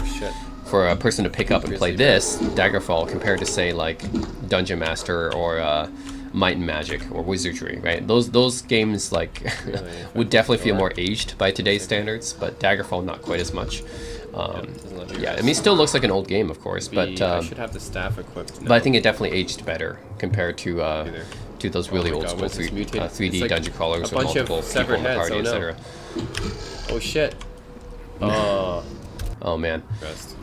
a person to pick up and play this Daggerfall compared to say like Dungeon Master or Might and Magic or Wizardry, right? Those games like would definitely feel more aged by today's standards, but Daggerfall not quite as much. Yeah, I mean, it still looks like an old game, of course, but I should have the staff equipped now. but I think it definitely aged better compared to those really old school what's this mutated? 3D It's like dungeon crawlers a with bunch of multiple severed people in the heads, party, oh no. etc. Oh shit. Oh. Oh man. Rest.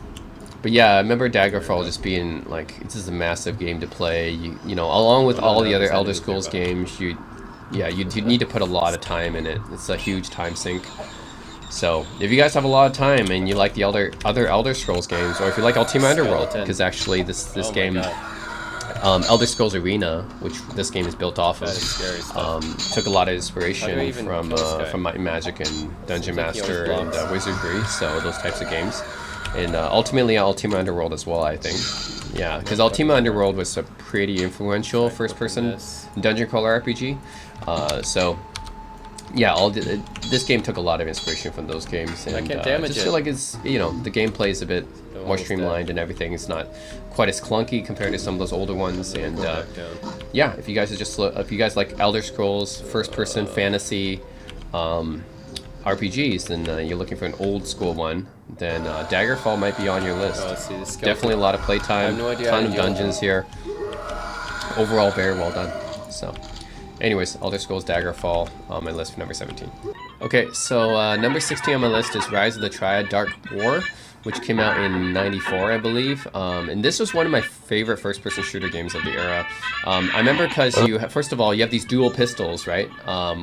But yeah, I remember Daggerfall just being like, it's just a massive game to play. You know, along with all the other Elder Scrolls games, you yeah, you need to put a lot of time in it. It's a huge time sink. So if you guys have a lot of time and you like the other Elder Scrolls games, or if you like Ultima Underworld, because actually this game, Elder Scrolls Arena, which this game is built off of, took a lot of inspiration from Might and Magic and Dungeon Master and Wizardry, so those types of games, and ultimately Ultima Underworld as well, I think. Yeah, because Ultima Underworld was a pretty influential first-person dungeon crawler RPG, so. Yeah, this game took a lot of inspiration from those games, and I just feel like it's, you know, the gameplay is a bit more streamlined and everything. It's not quite as clunky compared to some of those older ones, and yeah, if you guys like Elder Scrolls, first-person fantasy RPGs, then you're looking for an old school one, then Daggerfall might be on your list. Definitely a lot of playtime, ton of dungeons here. Overall, very well done. So. Anyways, Elder Scrolls Daggerfall on my list for number 17. Okay, so number 16 on my list is Rise of the Triad Dark War, which came out in '94, I believe. And this was one of my favorite first-person shooter games of the era. I remember because first of all, you have these dual pistols, right?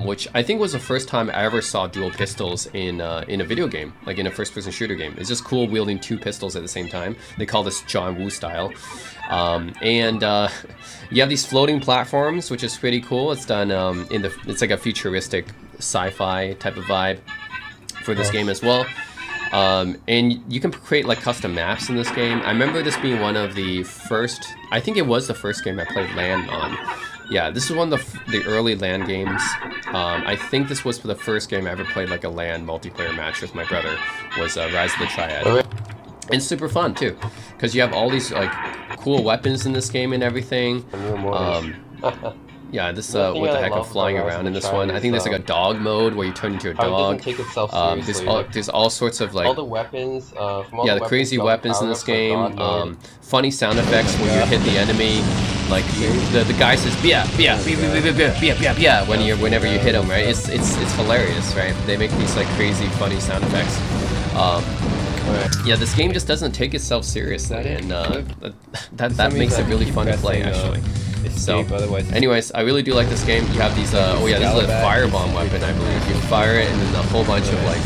Which I think was the first time I ever saw dual pistols in a video game, like in a first-person shooter game. It's just cool wielding two pistols at the same time. They call this John Woo style. You have these floating platforms, which is pretty cool. It's done it's like a futuristic sci-fi type of vibe for this game as well. And you can create like custom maps in this game. I remember this being one of the first, I think it was the first game I played LAN on. Yeah, this is one of the early LAN games. I think this was for the first game I ever played like a LAN multiplayer match with my brother, was Rise of the Triad. And super fun too, because you have all these like cool weapons in this game and everything. Yeah, this what the heck, I'm flying around in this one. I think there's like a dog mode where you turn into a dog. There's all sorts of like all the weapons. The crazy weapons in this game. Funny sound effects when you hit the enemy. Like the guy says whenever you hit him, right? It's hilarious, right? They make these like crazy funny sound effects. Yeah, this game just doesn't take itself seriously, and that makes it really fun to play, actually. So, anyways, I really do like this game. You have these, this is a firebomb weapon, I believe. You fire it, and then a whole bunch of, like,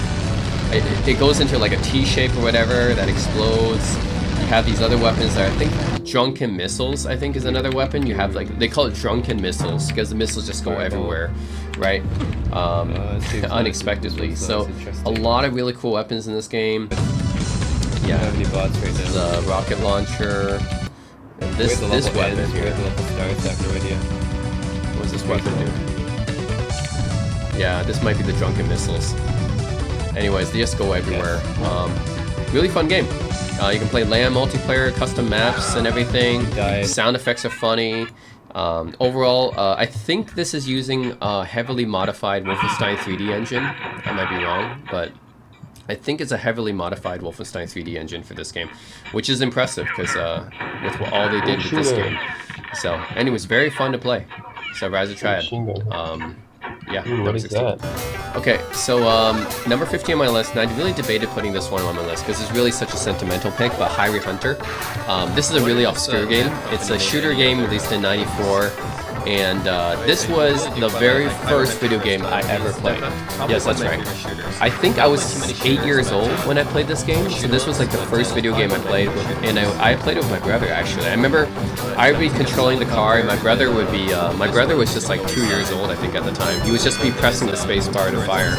it goes into, like, a T-shape or whatever that explodes. You have these other weapons that I think, drunken missiles, I think, is another weapon. You have, like, they call it drunken missiles, because the missiles just go everywhere, right? Unexpectedly. So, a lot of really cool weapons in this game. Yeah, there's a rocket launcher. And this weapon here. What does this weapon do? Yeah, this might be the drunken missiles. Anyways, they just go everywhere. Really fun game. You can play LAN multiplayer, custom maps and everything. Sound effects are funny. Overall, I think this is using a heavily modified Wolfenstein 3D engine. I might be wrong, but I think it's a heavily modified Wolfenstein 3D engine for this game, which is impressive because with all they did with this game. So, anyways, very fun to play. So, Rise of Triad. Yeah, number 16. Okay, so number 15 on my list, and I really debated putting this one on my list because it's really such a sentimental pick, but Highway Hunter. This is a really obscure game. It's a shooter game released in '94. And this was the very first video game I ever played. Yes, that's right. I think I was 8 years old when I played this game, so this was like the first video game I played with, and I played it with my brother, actually. I remember I would be controlling the car, and my brother would be, my brother was just like 2 years old, I think, at the time. He would just be pressing the space bar to fire.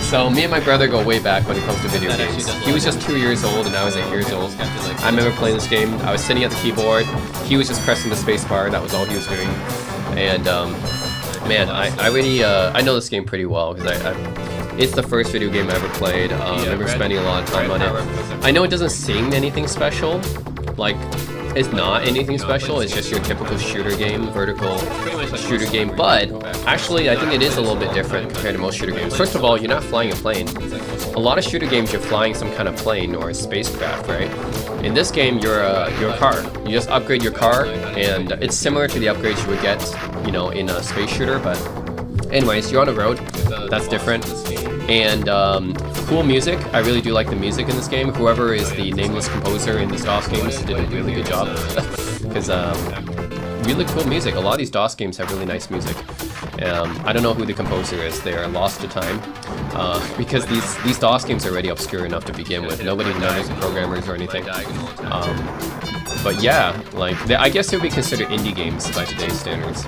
So me and my brother go way back when it comes to video games. He was just 2 years old, and I was 8 years old. I remember playing this game. I was sitting at the keyboard. He was just pressing the space bar. That was all he was doing. And man, I really I know this game pretty well because it's the first video game I ever played. I remember spending a lot of time on it. I know it doesn't sing anything special. Like, it's not anything special. It's just your typical shooter game, vertical shooter game. But actually, I think it is a little bit different compared to most shooter games. First of all, you're not flying a plane. A lot of shooter games, you're flying some kind of plane or a spacecraft, right? In this game, you're a car. You just upgrade your car, and it's similar to the upgrades you would get, you know, in a space shooter. But anyways, you're on a road. That's different. And cool music. I really do like the music in this game. Whoever is the nameless composer in the DOS games did a really good job. Because really cool music. A lot of these DOS games have really nice music. I don't know who the composer is. They are lost to time because these DOS games are already obscure enough to begin with. Nobody knows the programmers or anything. But yeah, like I guess they would be considered indie games by today's standards.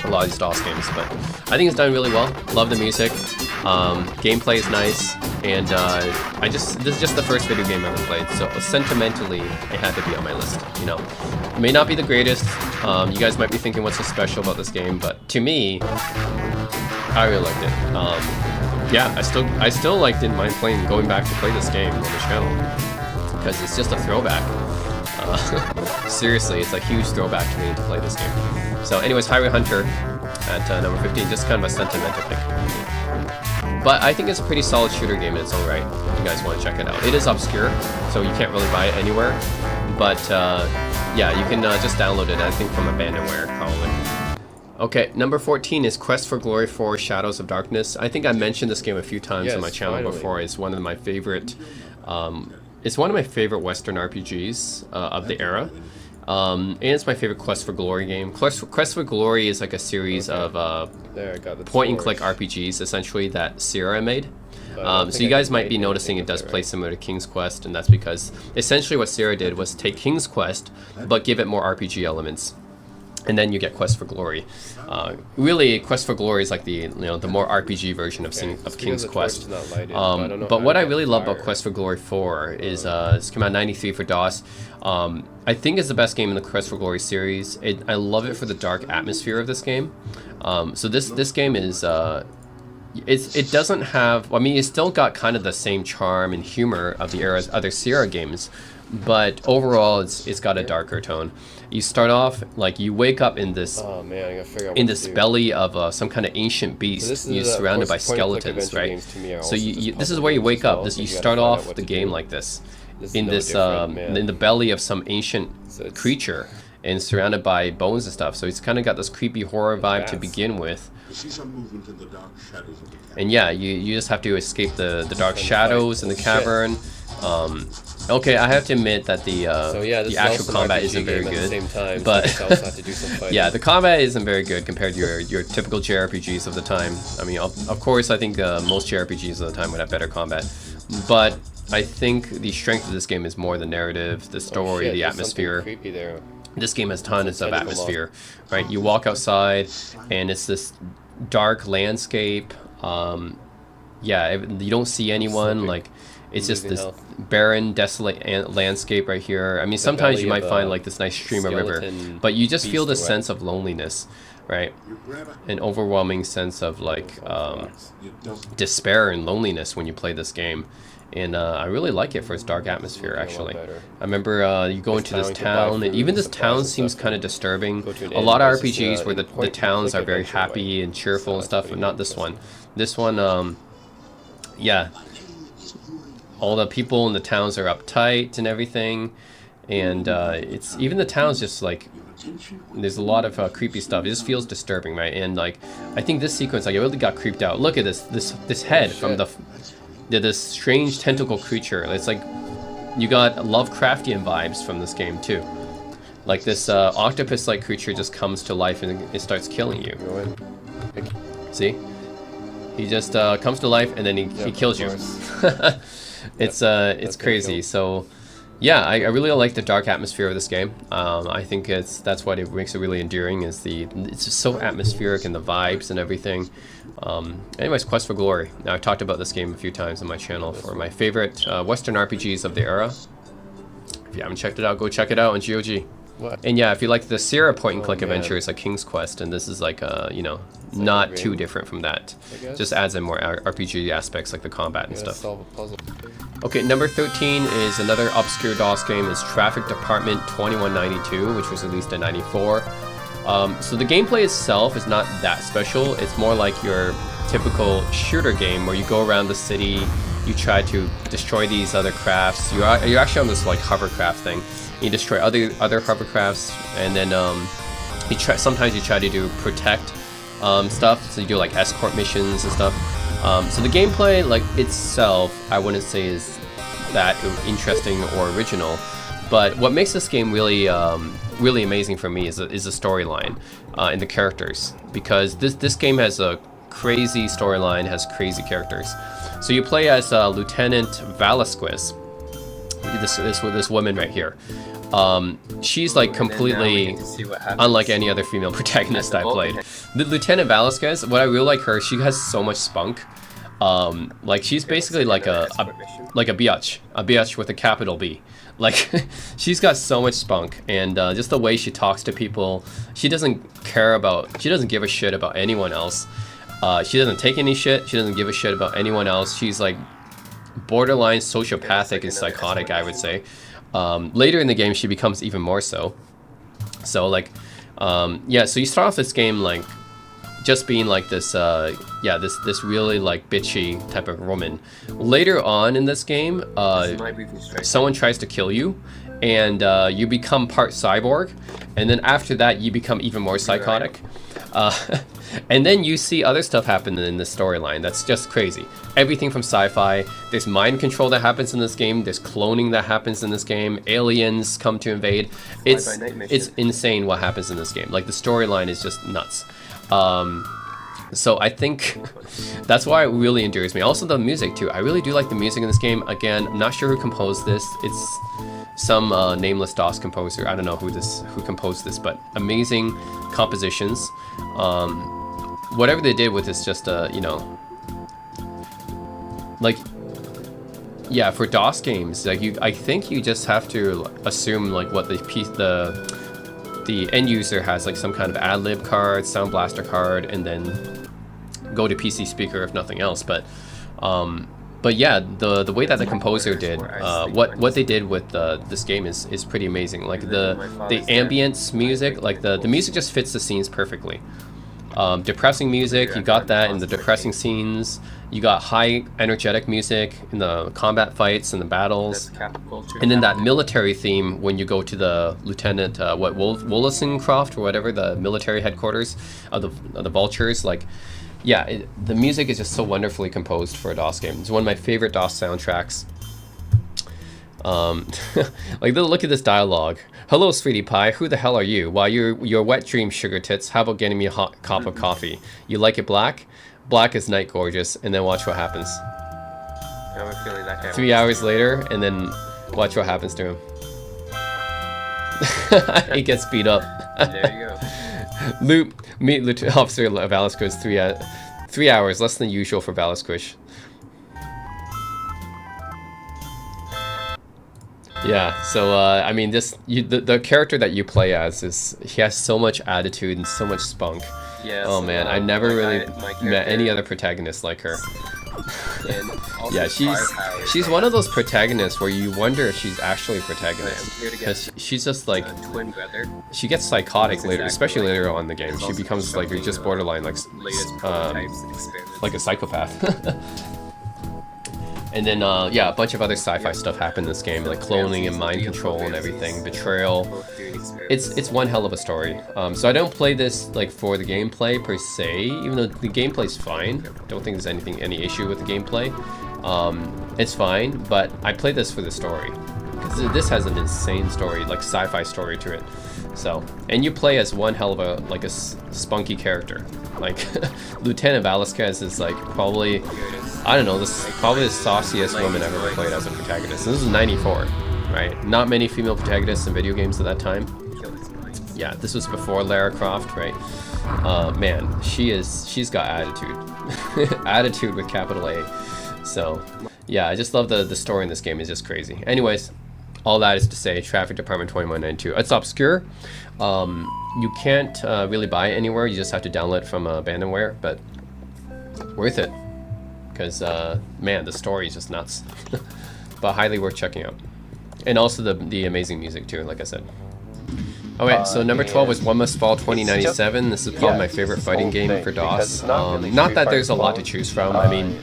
A lot of these DOS games, but I think it's done really well. Love the music. Gameplay is nice, and this is just the first video game I ever played, so sentimentally it had to be on my list. You know, it may not be the greatest. You guys might be thinking, what's so special about this game? But to me, I really liked it. Yeah, I still like didn't mind going back to play this game on the channel because it's just a throwback. Seriously, it's a huge throwback to me to play this game. So anyways, Highway Hunter at number 15, just kind of a sentimental pick. But I think it's a pretty solid shooter game in its own right. If you guys want to check it out. It is obscure, so you can't really buy it anywhere. But yeah, you can just download it, I think, from Abandonware, probably. Okay, number 14 is Quest for Glory 4 Shadows of Darkness. I think I mentioned this game a few times on my channel before. It's one of my favorite... it's one of my favorite Western RPGs of the era. And it's my favorite Quest for Glory game. Quest for Glory is like a series of point-and-click RPGs, essentially, that Sierra made. So you guys might be noticing it does play similar to King's Quest, and that's because essentially what Sierra did was take King's Quest, but give it more RPG elements. And then you get Quest for Glory. Really, Quest for Glory is like the the more RPG version of King's Quest. But what I really love about Quest for Glory 4 is this came out in '93 for DOS. I think it's the best game in the Quest for Glory series. I love it for the dark atmosphere of this game. So this game is it doesn't have. I mean, it's still got kind of the same charm and humor of the era's other Sierra games, but overall, it's got a darker tone. You start off like you wake up in this belly of some kind of ancient beast. So you're surrounded by skeletons, right? So this is where you wake up. You start off the game like this, in the belly of some ancient creature, and surrounded by bones and stuff. So it's kind of got this creepy horror vibe to begin with. And yeah, you just have to escape the dark shadows in the cavern. Okay, I have to admit that the actual combat isn't very good, but yeah, the combat isn't very good compared to your typical JRPGs of the time. I mean, of course, I think most JRPGs of the time would have better combat, but I think the strength of this game is more the narrative, the story, the atmosphere. This game has tons of atmosphere, right? You walk outside, and it's this dark landscape. Yeah, you don't see anyone, like. It's just this barren, desolate landscape right here. I mean, sometimes you might find like this nice stream of river, but you just feel this sense of loneliness, right? An overwhelming sense of like despair and loneliness when you play this game. And I really like it for its dark atmosphere, actually. I remember you go into this town, and even this town seems kind of disturbing. A lot of RPGs where the towns are very happy and cheerful and stuff, but not this one. This one, yeah. All the people in the towns are uptight and everything, and it's even the towns just like there's a lot of creepy stuff. It just feels disturbing, right? And like I think this sequence, like I really got creeped out. Look at this head from this strange tentacle creature. It's like you got Lovecraftian vibes from this game too. Like this octopus-like creature just comes to life and it starts killing you. See? He just comes to life and then he kills you. It's crazy. So yeah, I really like the dark atmosphere of this game. I think that's what it makes it really endearing, is it's just so atmospheric and the vibes and everything. Anyways, Quest for Glory. Now, I've talked about this game a few times on my channel for my favorite Western RPGs of the era. If you haven't checked it out, go check it out on GOG. And yeah, if you like the Sierra point-and-click adventures like King's Quest, and this is like not too different from that. Just adds in more RPG aspects like the combat and stuff. Okay, number 13 is another obscure DOS game. Is Traffic Department 2192, which was released in '94. So the gameplay itself is not that special. It's more like your typical shooter game where you go around the city, you try to destroy these other crafts. You're actually on this like hovercraft thing. You destroy other hovercrafts, and then sometimes you try to protect stuff. So you do like escort missions and stuff. So the gameplay, like itself, I wouldn't say is that interesting or original, But what makes this game really really amazing for me is the storyline and the characters, because this game has a crazy storyline, has crazy characters. So you play as Lieutenant Velasquez, this woman right here. She's like completely unlike any other female protagonist I played. The Lieutenant Velasquez, what I really like her, she has so much spunk. Like she's basically like a biatch with a capital B. Like she's got so much spunk, and just the way she talks to people, she doesn't give a shit about anyone else. She doesn't take any shit. She doesn't give a shit about anyone else. She's like borderline sociopathic and psychotic, I would say. Later in the game, she becomes even more so. So like, yeah. So you start off this game like just being like this, this really like bitchy type of woman. Later on in this game, someone tries to kill you, and you become part cyborg, and then after that, you become even more psychotic. And then you see other stuff happen in the storyline that's just crazy. Everything from sci-fi. There's mind control that happens in this game. There's cloning that happens in this game. Aliens come to invade. It's insane what happens in this game. Like the storyline is just nuts. So I think that's why it really endures me. Also the music too. I really do like the music in this game. Again, I'm not sure who composed this. It's some nameless DOS composer. I don't know who composed this, but amazing compositions. Whatever they did with this, just you know, like, yeah, for DOS games, like I think you just have to assume like what the end user has, like some kind of ad-lib card, Sound Blaster card, and then go to PC speaker if nothing else. But yeah, the way that the composer did, what they did with this game is pretty amazing. Like the ambience music, like the music just fits the scenes perfectly. Depressing music, you got that in the depressing scenes. You got high energetic music in the combat fights and the battles, and then that military theme when you go to the Lieutenant Wollstonecraft or whatever, the military headquarters of the Vultures. Like, yeah, the music is just so wonderfully composed for a DOS game. It's one of my favorite DOS soundtracks. Like, look at this dialogue. Hello, sweetie pie. Who the hell are you? Why, your wet dream, sugar tits. How about getting me a hot cup of coffee? You like it black? Black is night gorgeous. And then watch what happens. 3 hours later, and then watch what happens to him. He gets beat up. There you go. Meet Officer Velasquez 3 hours, less than usual for Velasquez. Yeah, so I mean, the character that you play as he has so much attitude and so much spunk. Yeah. Oh man, I never really met any other protagonist like her. Yeah, she's one of those protagonists where you wonder if she's actually a protagonist, because she's just like she gets psychotic later, especially later on in the game. She becomes like just borderline like a psychopath. And then, yeah, a bunch of other sci-fi stuff happened in this game, like cloning and mind control and everything, betrayal. It's one hell of a story. So I don't play this like for the gameplay per se, even though the gameplay's fine. I don't think there's any issue with the gameplay. It's fine, but I play this for the story, because this has an insane story, like sci-fi story to it. So, and you play as one hell of a spunky character. Like Lieutenant Velasquez is like probably, I don't know, probably the sauciest woman I've ever played as a protagonist. And this is 94, right? Not many female protagonists in video games at that time. Yeah, this was before Lara Croft, right? Man, she's got attitude. Attitude with capital A. So, yeah, I just love the story in this game is just crazy. Anyways, all that is to say, Traffic Department 2192. It's obscure. You can't really buy it anywhere. You just have to download it from Abandonware, but worth it. Because, man, the story is just nuts. But highly worth checking out. And also the amazing music, too, like I said. Alright, so number 12 was One Must Fall 2097. This is probably my favorite fighting game for DOS. Not that there's a lot to choose from. I mean,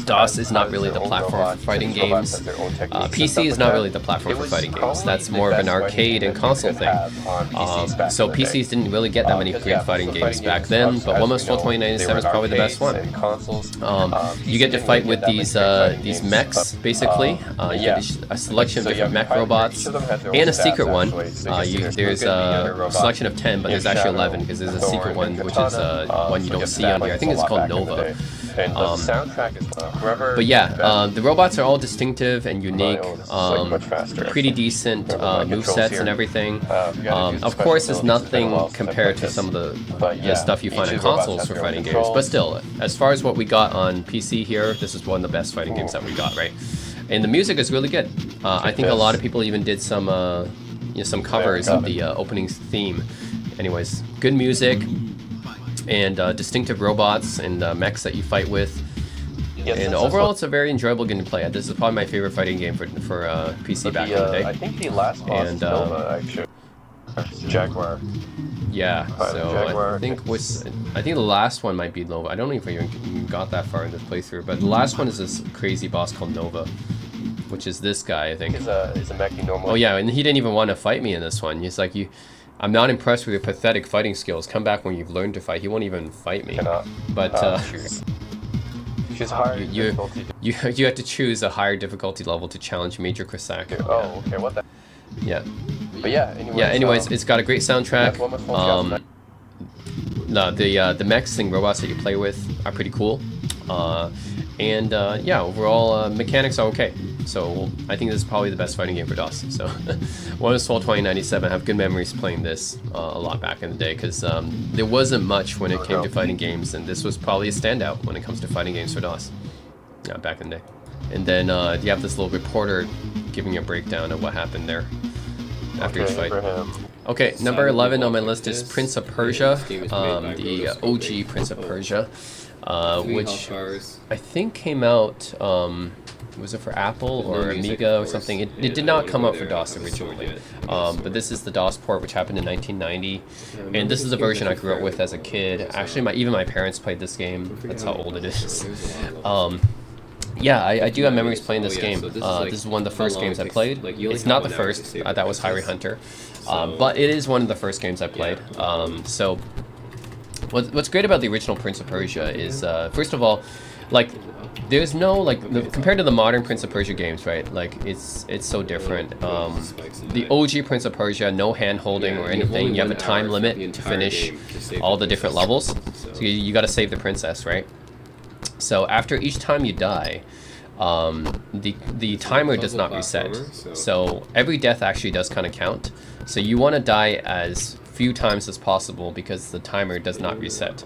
DOS is not really the platform for fighting games. PC is not really the platform for fighting games. That's more of an arcade and console thing. So PCs didn't really get that many great fighting games back then, but One Must Fall 2097 is probably the best one. You get to fight with these mechs, basically. You get a selection of different mech robots, and a secret one. There's a selection of 10, but there's actually 11 because there's a secret one, which is one you don't see on here. I think it's called Nova. But yeah, the robots are all distinctive and unique, pretty decent movesets and everything. Of course, it's nothing compared to some of the stuff you find on consoles for fighting games, but still, as far as what we got on PC here, this is one of the best fighting games that we got, right? And the music is really good. I think a lot of people even did some covers of the opening theme. Anyways, good music and distinctive robots and mechs that you fight with. And overall, it's a very enjoyable game to play. This is probably my favorite fighting game for PC back in the day. I think the last boss is Nova, actually. Jaguar. Yeah, so Jaguar. I think the last one might be Nova. I don't know if I even got that far in this playthrough, but the last one is this crazy boss called Nova, which is this guy, I think. Is a mech normally. Oh yeah, and he didn't even want to fight me in this one. He's like, I'm not impressed with your pathetic fighting skills. Come back when you've learned to fight. He won't even fight me. But choose higher difficulty. You have to choose a higher difficulty level to challenge Major Krasaki. Oh, okay, what the? Yeah. But yeah, anyways, it's got a great soundtrack. The mechs and robots that you play with are pretty cool. Yeah, overall mechanics are okay. So I think this is probably the best fighting game for DOS. So One Must Fall 2097, I have good memories playing this a lot back in the day because there wasn't much when it came to fighting games, and this was probably a standout when it comes to fighting games for DOS back in the day. And then you have this little reporter giving a breakdown of what happened there after each fight. Okay, number 11 on my list is Prince of Persia, the OG Prince of Persia, which I think came out, was it for Apple or Amiga or something? It did not come out for DOS originally, but this is the DOS port, which happened in 1990, and this is the version I grew up with as a kid. Actually, even my parents played this game. That's how old it is. Yeah, I do have memories playing this game. This is one of the first games I played. It's not the first, that was Highway Hunter, but it is one of the first games I played. So what's great about the original Prince of Persia is, first of all, like, there's no, compared to the modern Prince of Persia games, right, like, it's so different. The OG Prince of Persia, no hand-holding or anything. You have a time limit to finish all the different levels, so you gotta save the princess, right? So after each time you die, the timer does not reset. So every death actually does kind of count. So you want to die as few times as possible because the timer does not reset.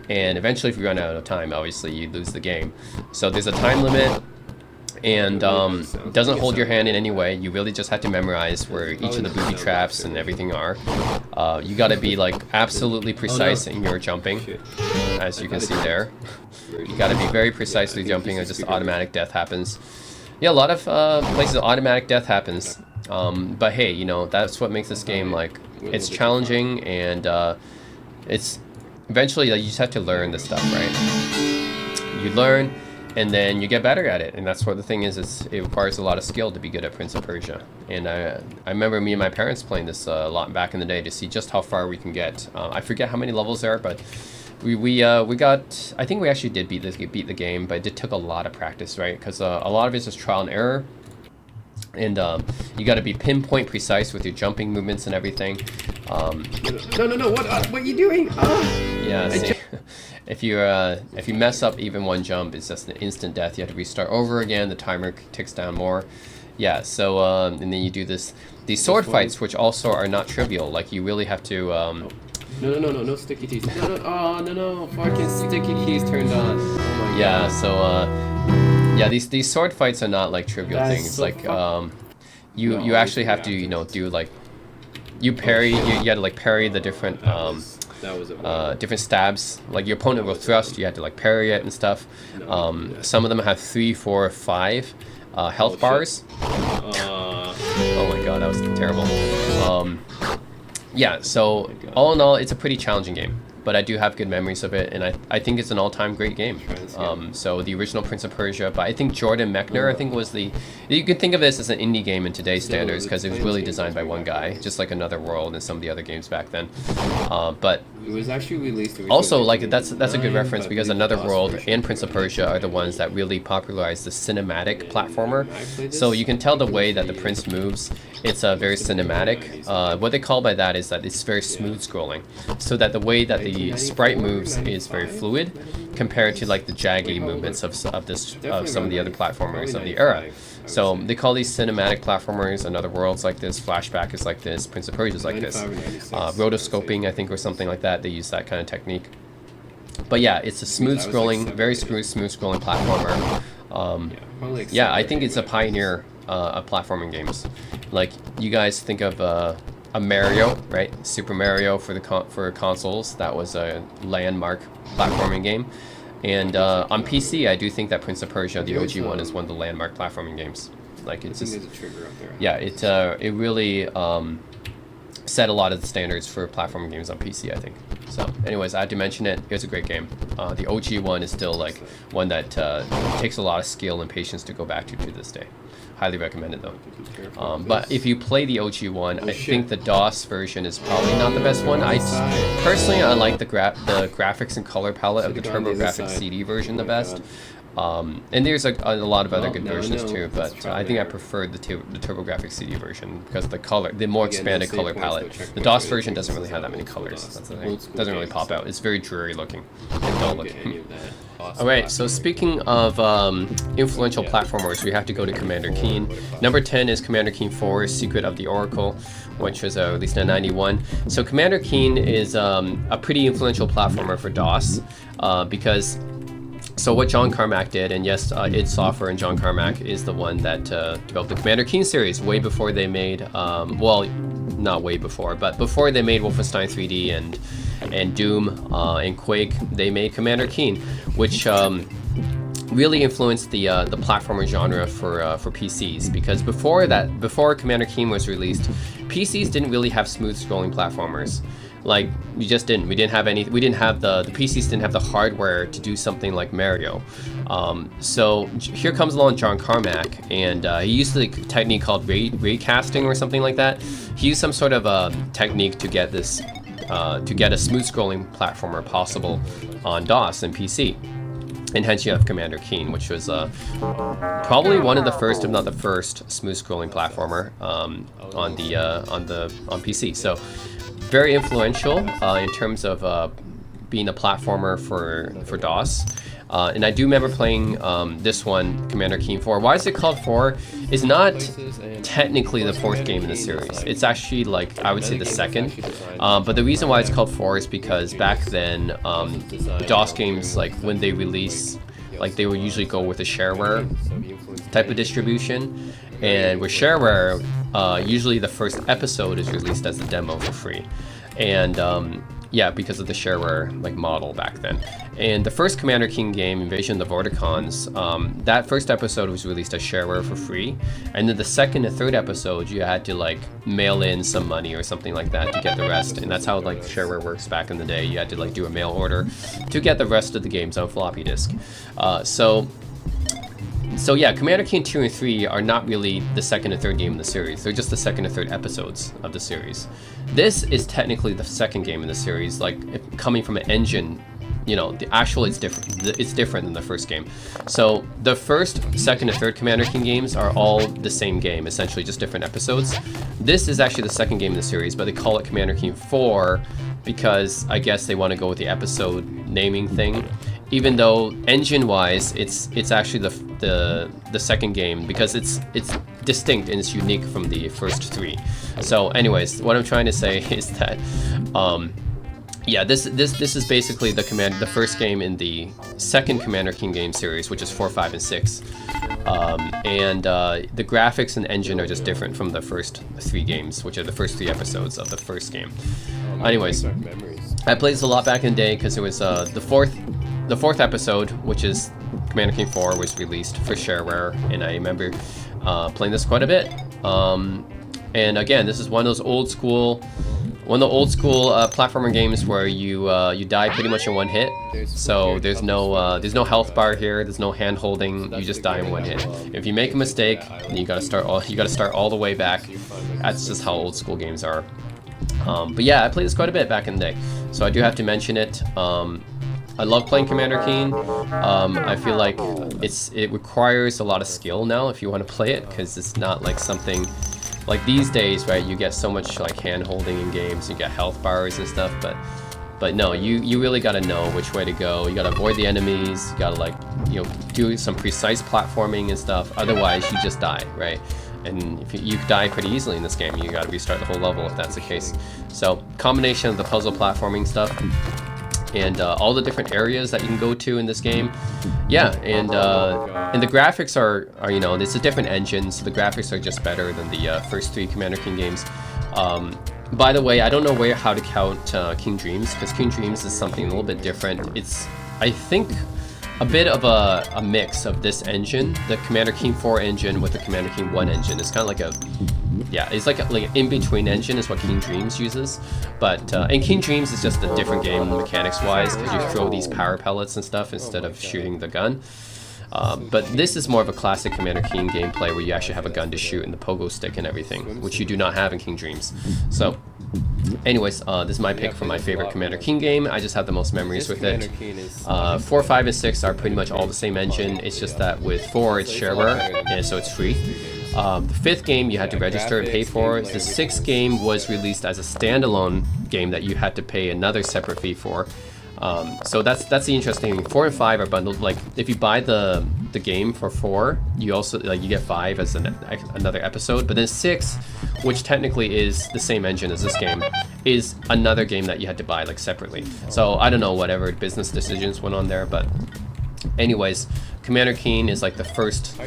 And eventually, if you run out of time, obviously you lose the game. So there's a time limit, and doesn't hold your hand in any way. You really just have to memorize where each of the booby traps and everything are. You got to be like absolutely precise in your jumping, as you can see there. You got to be very precisely jumping, or just automatic death happens. Yeah, a lot of places automatic death happens. But hey, you know, that's what makes this game, like, it's challenging, and it's eventually, like, you just have to learn this stuff, right? You learn, and then you get better at it, and that's what the thing is. It requires a lot of skill to be good at Prince of Persia. And I remember me and my parents playing this a lot back in the day to see just how far we can get. I forget how many levels there are, but we got, I think we actually did beat the game, but it took a lot of practice, right? Because a lot of it's just trial and error. And you got to be pinpoint precise with your jumping movements and everything. No! What are you doing? Yeah. See, if you mess up even one jump, it's just an instant death. You have to restart over again. The timer ticks down more. Yeah. So and then you do these sword fights, which also are not trivial. Like, you really have to. No sticky keys. No, fucking sticky keys turned on. Oh my God. Yeah. So. Yeah, these sword fights are not like trivial things. So like you actually have to, you know, do like, you parry. You had to like parry the different different stabs. Like, your opponent will thrust, you had to like parry it and stuff. Some of them have 3, 4, 5 health bars. Oh my God, that was terrible. yeah, so all in all, it's a pretty challenging game. But I do have good memories of it, and I think it's an all-time great game. So the original Prince of Persia, but I think Jordan Mechner, I think was the... You could think of this as an indie game in today's standards because it was really designed by one guy, just like Another World and some of the other games back then. But it was actually released also, like, that's a good reference because Another World and Prince of Persia are the ones that really popularized the cinematic platformer. So you can tell the way that the Prince moves, it's very cinematic. What they call by that is that it's very smooth scrolling, so that the way that the sprite moves is very fluid compared to like the jaggy movements of some of the other platformers of the era. So they call these cinematic platformers. Another World's like this, Flashback is like this, Prince of Persia is like this. Rotoscoping, I think, or something like that. They use that kind of technique. But yeah, it's a smooth scrolling, very smooth scrolling platformer. Yeah, I think it's a pioneer of platforming games. Like, you guys think of a Mario, right? Super Mario for consoles. That was a landmark platforming game. And on PC, I do think that Prince of Persia, the OG one, is one of the landmark platforming games. Like, it's just, yeah, it really set a lot of the standards for platforming games on PC, I think. So, anyways, I had to mention it. It was a great game. The OG one is still like one that takes a lot of skill and patience to go back to this day. Highly recommend it though. But if you play the OG one, I think the DOS version is probably not the best one. Personally, I like the graphics and color palette of the TurboGrafx CD version the best. And there's a lot of other good versions too, but I think I preferred the TurboGrafx CD version because the more expanded color palette. The DOS version doesn't really have that many colors. That's the thing. It doesn't really pop out. It's very dreary looking and dull looking. Alright, so speaking of influential platformers, we have to go to Commander Keen. Number 10 is Commander Keen 4, Secret of the Oracle, which was released in '91. So Commander Keen is a pretty influential platformer for DOS because... So what John Carmack did, and yes, id Software and John Carmack is the one that developed the Commander Keen series way before they made, well, not way before, but before they made Wolfenstein 3D and Doom and Quake, they made Commander Keen, which really influenced the platformer genre for PCs, because before Commander Keen was released, PCs didn't really have smooth scrolling platformers. Like, we just didn't. We didn't have the PCs didn't have the hardware to do something like Mario. So here comes along John Carmack, and he used a technique called raycasting or something like that. He used some sort of technique to get this, to get a smooth scrolling platformer possible on DOS and PC. And hence you have Commander Keen, which was probably one of the first, if not the first, smooth scrolling platformer on PC. So very influential in terms of being a platformer for DOS. And I do remember playing this one, Commander Keen 4. Why is it called 4? It's not technically the fourth game in the series. It's actually, like, I would say the second. But the reason why it's called 4 is because back then, DOS games, like, when they release, like, they would usually go with a shareware type of distribution. And with shareware, usually the first episode is released as a demo for free. And yeah, because of the shareware like model back then. And the first Commander Keen game, Invasion of the Vortigaunts, that first episode was released as shareware for free. And then the second and third episode, you had to like mail in some money or something like that to get the rest. And that's how like shareware works back in the day. You had to like do a mail order to get the rest of the games on floppy disk. So yeah, Commander Keen 2 and 3 are not really the second and third game in the series. They're just the second and third episodes of the series. This is technically the second game in the series, like coming from an engine, you know, it's different than the first game. So the first, second, and third Commander Keen games are all the same game, essentially just different episodes. This is actually the second game in the series, but they call it Commander Keen 4 because I guess they want to go with the episode naming thing. Even though engine-wise, it's actually the second game because it's distinct and it's unique from the first three. So, anyways, what I'm trying to say is that, yeah, this is basically the first game in the second Commander Keen game series, which is 4, 5, and 6. And the graphics and engine are just different from the first three games, which are the first three episodes of the first game. Anyways, I played this a lot back in the day because it was the fourth episode, which is Commander Keen 4, was released for shareware, and I remember playing this quite a bit. And again, this is one of those old school one of the old school platformer games where you die pretty much in one hit. So there's no health bar here. There's no hand holding. You just die in one hit. If you make a mistake, then you gotta start all the way back. That's just how old school games are. But yeah, I played this quite a bit back in the day, so I do have to mention it. I love playing Commander Keen. I feel like it requires a lot of skill now if you want to play it, because it's not like something like these days, right? You get so much like hand holding in games, you get health bars and stuff, but no, you really got to know which way to go. You got to avoid the enemies. You got to like, you know, do some precise platforming and stuff. Otherwise, you just die, right? And if you die pretty easily in this game, you got to restart the whole level if that's the case. So combination of the puzzle platforming stuff and all the different areas that you can go to in this game, yeah, and the graphics are you know, it's a different engine, so the graphics are just better than the first 3 Commander Keen games. By the way, I don't know how to count King Dreams, because King Dreams is something a little bit different. It's, I think, a bit of a mix of this engine, the Commander Keen 4 engine with the Commander Keen 1 engine. It's kind of like a, yeah, it's like an in-between engine is what King Dreams uses. But, and King Dreams is just a different game mechanics-wise, because you throw these power pellets and stuff instead of shooting the gun. But this is more of a classic Commander Keen gameplay where you actually have a gun to shoot and the pogo stick and everything, which you do not have in King Dreams. So, anyways, this is my pick for my favorite Commander Keen game. I just have the most memories with it. 4, 5, and 6 are pretty much all the same engine. It's just that with 4 it's shareware, and so it's free. The 5th game you had to register and pay for. The 6th game was released as a standalone game that you had to pay another separate fee for. So that's the interesting thing. 4 and 5 are bundled. Like if you buy the game for 4, you also like you get 5 as another episode. But then 6, which technically is the same engine as this game, is another game that you had to buy like separately. So I don't know, whatever business decisions went on there, but anyways, Commander Keen is like the first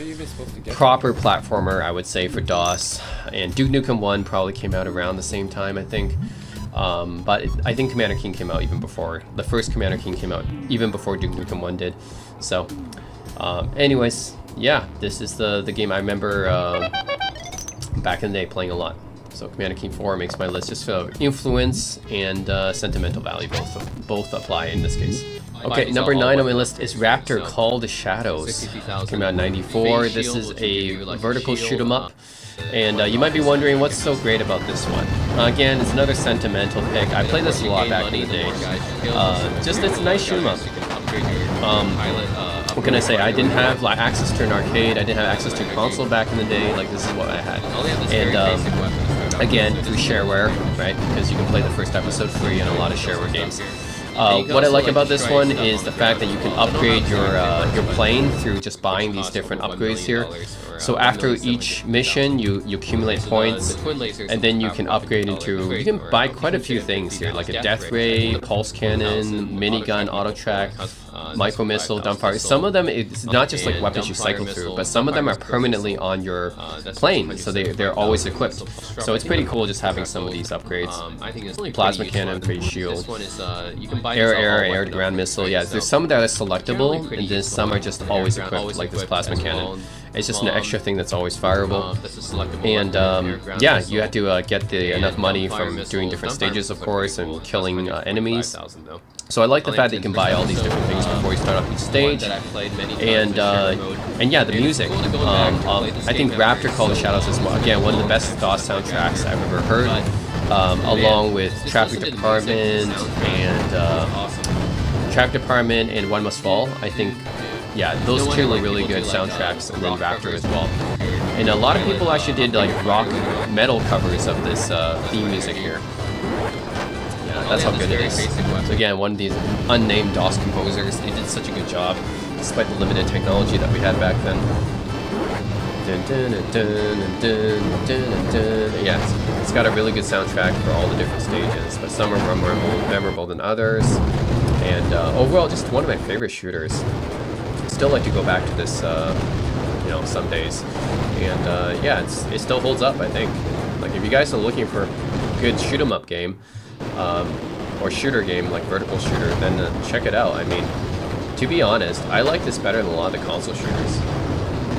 proper platformer, I would say, for DOS, and Duke Nukem 1 probably came out around the same time, I think. But I think Commander Keen came out even before. The first Commander Keen came out even before Duke Nukem 1 did. So, anyways, yeah, this is the game I remember back in the day playing a lot. So Commander Keen 4 makes my list just for influence and sentimental value. Both apply in this case. Okay, number 9 on my list is Raptor Call the Shadows. Came out in '94. This is a vertical shoot 'em up. And you might be wondering what's so great about this one. Again, it's another sentimental pick. I played this a lot back in the day. Just it's a nice shoot 'em up. What can I say? I didn't have like access to an arcade. I didn't have access to a console back in the day. Like this is what I had. And again, through shareware, right? Because you can play the first episode free in a lot of shareware games. What I like about this one is the fact that you can upgrade your plane through just buying these different upgrades here. So after each mission, you accumulate points, and then you can upgrade into, you can buy quite a few things here, like a death ray, pulse cannon, minigun, auto track, micro missile, dumbfire. Some of them, it's not just like weapons you cycle through, but some of them are permanently on your plane, so they're always equipped. So it's pretty cool just having some of these upgrades. Plasma cannon, phase shield, air to ground missile. Yeah, there's some that are selectable, and then some are just always equipped, like this plasma cannon. It's just an extra thing that's always fireable. And yeah, you have to get enough money from doing different stages, of course, and killing enemies. So I like the fact that you can buy all these different things before you start off each stage. And yeah, the music. I think Raptor Call the Shadows is, again, one of the best DOS soundtracks I've ever heard, along with Traffic Department and One Must Fall. I think, yeah, those two were really good soundtracks, and then Raptor as well. And a lot of people actually did like rock metal covers of this theme music here. Yeah, that's how good it is. So again, one of these unnamed DOS composers, they did such a good job, despite the limited technology that we had back then. Yeah, it's got a really good soundtrack for all the different stages, but some are more memorable than others. And overall, just one of my favorite shooters. Still like to go back to this, you know, some days, and yeah, it still holds up. I think, like, if you guys are looking for a good shoot 'em up game, or shooter game like vertical shooter, then check it out. I mean, to be honest, I like this better than a lot of the console shooters.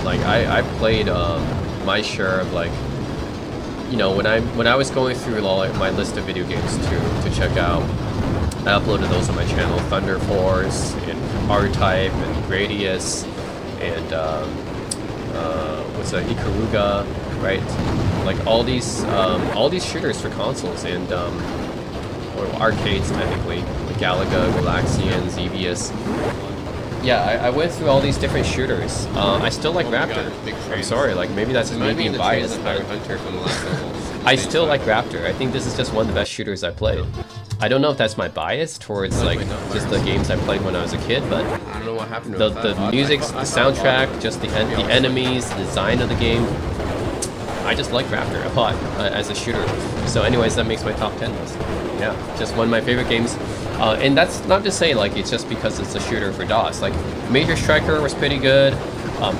Like I played my share of like you know, when I was going through all my list of video games to check out, I uploaded those on my channel: Thunder Force and R-Type and Gradius and what's that, Ikaruga, right? Like all these shooters for consoles and or arcades technically, like Galaga, Galaxian, Xevious. Yeah, I went through all these different shooters. I still like Raptor. I'm sorry, like maybe that's just me being biased. I still like Raptor. I think this is just one of the best shooters I played. I don't know if that's my bias towards like just the games I played when I was a kid, but I don't know what happened to the music, the soundtrack, just the enemies, the design of the game. I just like Raptor a lot as a shooter. So anyways, that makes my top 10 list. Yeah, just one of my favorite games. And that's not to say like it's just because it's a shooter for DOS. Like Major Striker was pretty good.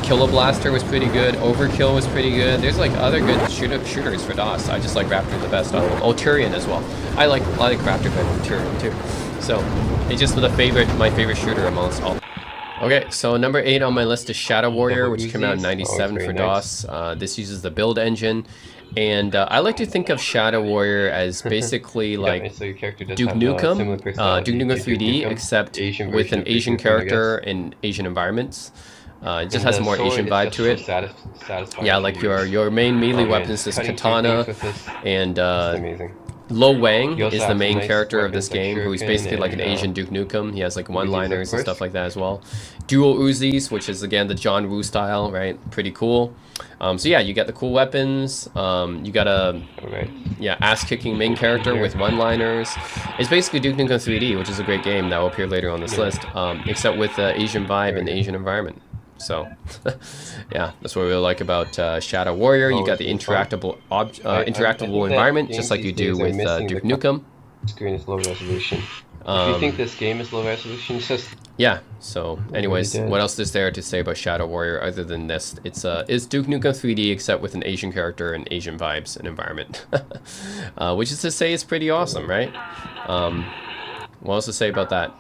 Killer Blaster was pretty good. Overkill was pretty good. There's like other good shooters for DOS. I just like Raptor the best of them. Turian as well. I like Raptor better than Turian too. So it's just my favorite shooter amongst all. Okay, so number 8 on my list is Shadow Warrior, which came out in '97 for DOS. This uses the build engine. And I like to think of Shadow Warrior as basically like Duke Nukem, Duke Nukem 3D, except with an Asian character and Asian environments. It just has a more Asian vibe to it. Yeah, like your main melee weapons is katana, and Lo Wang is the main character of this game, who is basically like an Asian Duke Nukem. He has like one-liners and stuff like that as well. Dual Uzis, which is again the John Woo style, right? Pretty cool. So yeah, you get the cool weapons. You got a ass-kicking main character with one-liners. It's basically Duke Nukem 3D, which is a great game that will appear later on this list, except with the Asian vibe and Asian environment. So, yeah, that's what we really like about Shadow Warrior. You got the interactable environment, just like you do with Duke Nukem. Screen is low resolution. If you think this game is low resolution, it's just... Yeah, so anyways, what else is there to say about Shadow Warrior other than this? It's Duke Nukem 3D except with an Asian character and Asian vibes and environment. Which is to say it's pretty awesome, right? What else to say about that?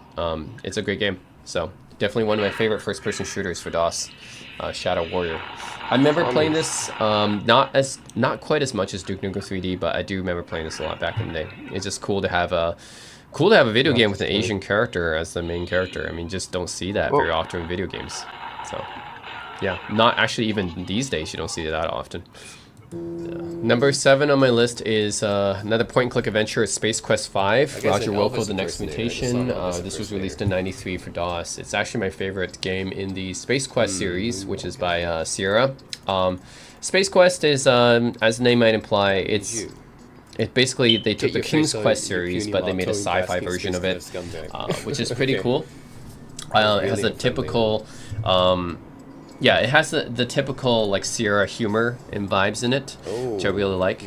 It's a great game, so... Definitely one of my favorite first-person shooters for DOS, Shadow Warrior. I remember playing this not quite as much as Duke Nukem 3D, but I do remember playing this a lot back in the day. It's just cool to have a video game with an Asian character as the main character. I mean, just don't see that very often in video games. So, yeah, not actually even these days you don't see it that often. Number 7 on my list is another point-and-click adventure, Space Quest V, Roger Wilco, The Next Mutation. This was released in '93 for DOS. It's actually my favorite game in the Space Quest series, which is by Sierra. Space Quest is, as the name might imply, it basically, they took the King's Quest series, but they made a sci-fi version of it, which is pretty cool. It has a typical... yeah, it has the typical like Sierra humor and vibes in it, which I really like.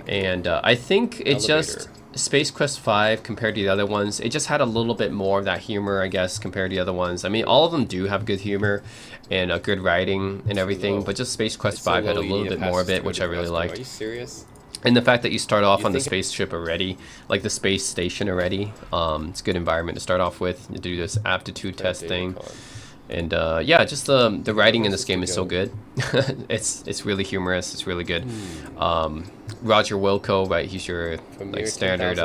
And I think it just Space Quest V compared to the other ones, it just had a little bit more of that humor, I guess, compared to the other ones. I mean, all of them do have good humor and good writing and everything, but just Space Quest V had a little bit more of it, which I really liked. Are you serious? And the fact that you start off on the spaceship already, like the space station already, it's a good environment to start off with. You do this aptitude test thing. And yeah, just the writing in this game is so good. it's really humorous. It's really good. Roger Wilco, right? He's your like standard.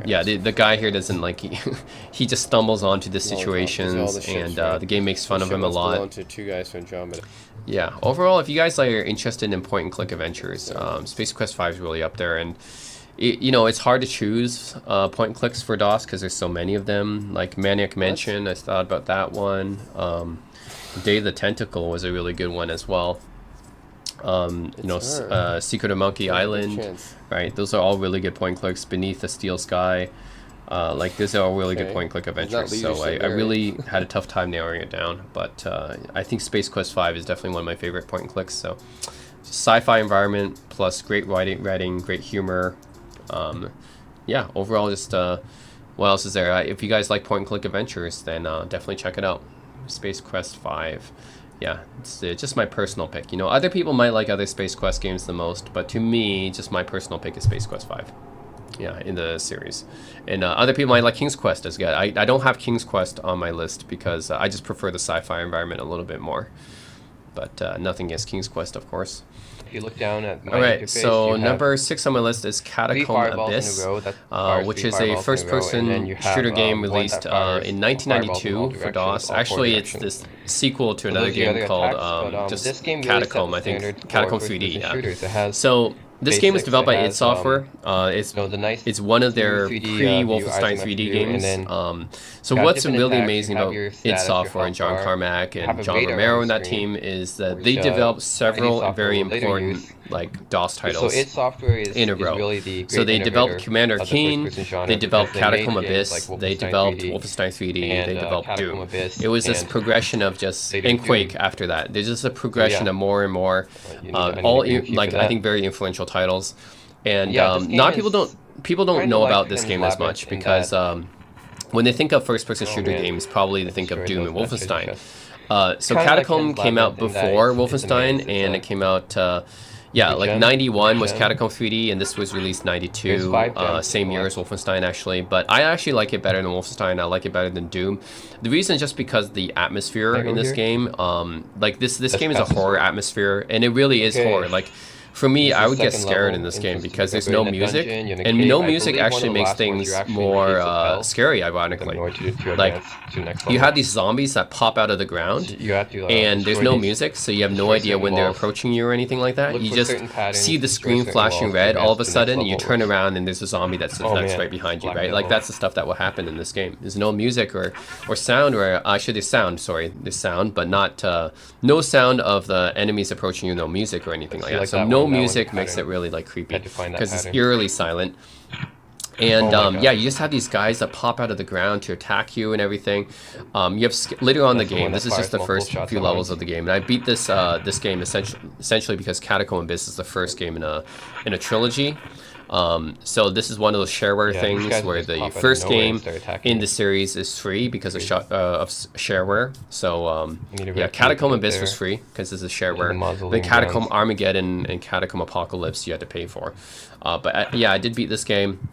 Yeah, the guy here doesn't like he just stumbles onto the situations, and the game makes fun of him a lot. Yeah, overall, if you guys are interested in point-and-click adventures, Space Quest V is really up there, and. You know, it's hard to choose point-and-clicks for DOS because there's so many of them. Like Maniac Mansion, I thought about that one. Day of the Tentacle was a really good one as well. You know, Secret of Monkey Island, right? Those are all really good point-and-clicks. Beneath the Steel Sky, like these are all really good point-and-click adventures. So I really had a tough time narrowing it down, but I think Space Quest V is definitely one of my favorite point-and-clicks. So sci-fi environment plus great writing, great humor. Yeah, overall, just what else is there? If you guys like point-and-click adventures, then definitely check it out. Space Quest V. Yeah, it's just my personal pick. You know, other people might like other Space Quest games the most, but to me, just my personal pick is Space Quest V. Yeah, in the series. And other people might like King's Quest as good. I don't have King's Quest on my list because I just prefer the sci-fi environment a little bit more. But nothing against King's Quest, of course. If you look down at my Alright, interface, so you have number 6 on my list is 3 Catacomb fireballs Abyss, in a row. That fires which 3 is a fireballs in a row, and then first-person you have, shooter game one that released fires in fireballs in all 1992 for directions, DOS. all 4 Actually, it's directions. this sequel to So another those are the game other called attacks, but, just this game really Catacomb, set I the standard think. for Catacomb first-person 3D, yeah. shooters. It has So this game was basics, developed it by id has, Software. It's the nice it's one of their 3D view, pre-Wolfenstein isometric 3D view, games. and then So got what's different really attacks, amazing you have about your id status, Software your and John health bar, Carmack you have and a John radar Romero on and the that screen, team is that which, they developed id several Software very will later important use. like DOS So titles id Software is in a row. really the So they great developed innovator Commander of the Keen, first-person genre they developed because they Catacomb made games Abyss, like they Wolfenstein developed 3D Wolfenstein 3D, and, they developed Catacomb Doom. Abyss It was this and progression of just, later and Quake Doom. after that. There's just a progression yeah. of more and more, You need- I need all to agree with you like for I that. think very influential titles. And Yeah, this game not people is don't kinda know like about this Pan's game as Labyrinth much in because that- when they think of first-person Oh, shooter man. games, probably they think of Destroyed Doom and those messages, Wolfenstein. yes. So Kinda like Catacomb Pan's came out Labyrinth in that before it's a Wolfenstein, maze, and it it's came out, yeah, a like gem, 91 was gem. Catacomb 3D, and this was released There's 92, 5 gems same in year one. as Wolfenstein actually. But I actually like it better than Wolfenstein. I like it better than Doom. The reason is just because the atmosphere Can I go in this here? game, like this That's game is a past horror this. atmosphere, and it really is Okay. horror. Like for me, This is I would get second scared level, in this game interesting because there's because no you're in a music, dungeon, you're in a and cave. no I music believe one actually of the makes last ones things you're actually in more the gates of hell. scary. I Ironically, don't know to like advance to the next you level. have these zombies that pop out of the ground, You have to, and there's destroy no these- music, so you have no destroy idea certain when they're walls. approaching you or anything like that. Look You for just certain patterns, see the destroy screen certain flashing walls to red all of a advance to the sudden, next and you level, turn which- around and there's a zombie that's Oh, that's man. right behind you, Black right? Like Devil. that's the stuff that will happen in this game. There's no music or sound, or actually there's sound. Sorry, there's sound, but not no sound of the enemies approaching you. No music or anything like See, that. like So that no one, that music one makes it pattern. really like creepy Had to find that because it's pattern. eerily silent. And Oh my God. yeah, you just have these guys that pop out of the ground to attack you and everything. You have later on in That's the the one game. that This is just the fires multiple first shots few at levels once. of the game, and I beat this this game essentially because Catacomb Abyss is the first game in a trilogy. So this is one of those shareware Yeah, these things guys where just the pop out of first nowhere and game start attacking in you. the series is free because of shareware. So need a yeah, red Catacomb key to Abyss get was there. free because this is shareware. the The mausoleum Catacomb grounds. Armageddon and Catacomb Apocalypse you had to pay for. But yeah, I did beat this game.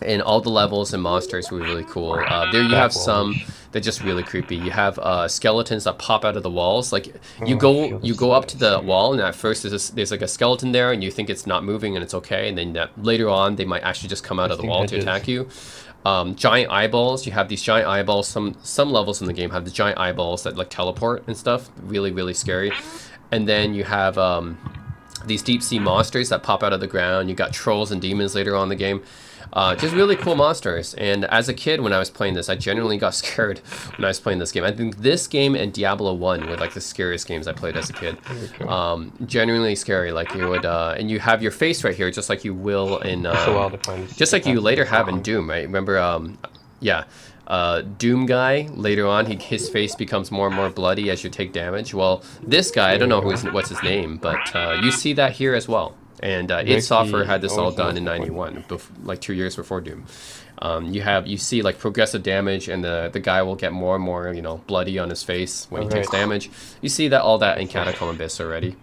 And all the levels and monsters were really cool. There you have some that just really creepy. You have skeletons that pop out of the walls. Like you go up to the wall, and at first there's like a skeleton there, and you think it's not moving and it's okay, and then later on they might actually just come out of the wall to attack you. Giant eyeballs. You have these giant eyeballs. Some levels in the game have the giant eyeballs that like teleport and stuff. Really, really scary. And then you have these deep sea monsters that pop out of the ground. You got trolls and demons later on in the game. Just really cool monsters. And as a kid, when I was playing this, I genuinely got scared when I was playing this game. I think this game and Diablo 1 were like the scariest games I played as a kid. Genuinely scary. Like you would, and you have your face right here, just like you will in, just like you later have in Doom, right? Remember, yeah. Doom guy, later on, his face becomes more and more bloody as you take damage. Well, this guy, I don't know what's his name, but you see that here as well. And id Software had this all done in 91, like 2 years before Doom. You see like progressive damage, and the guy will get more and more, bloody on his face when he takes damage. You see all that in Catacomb Abyss already.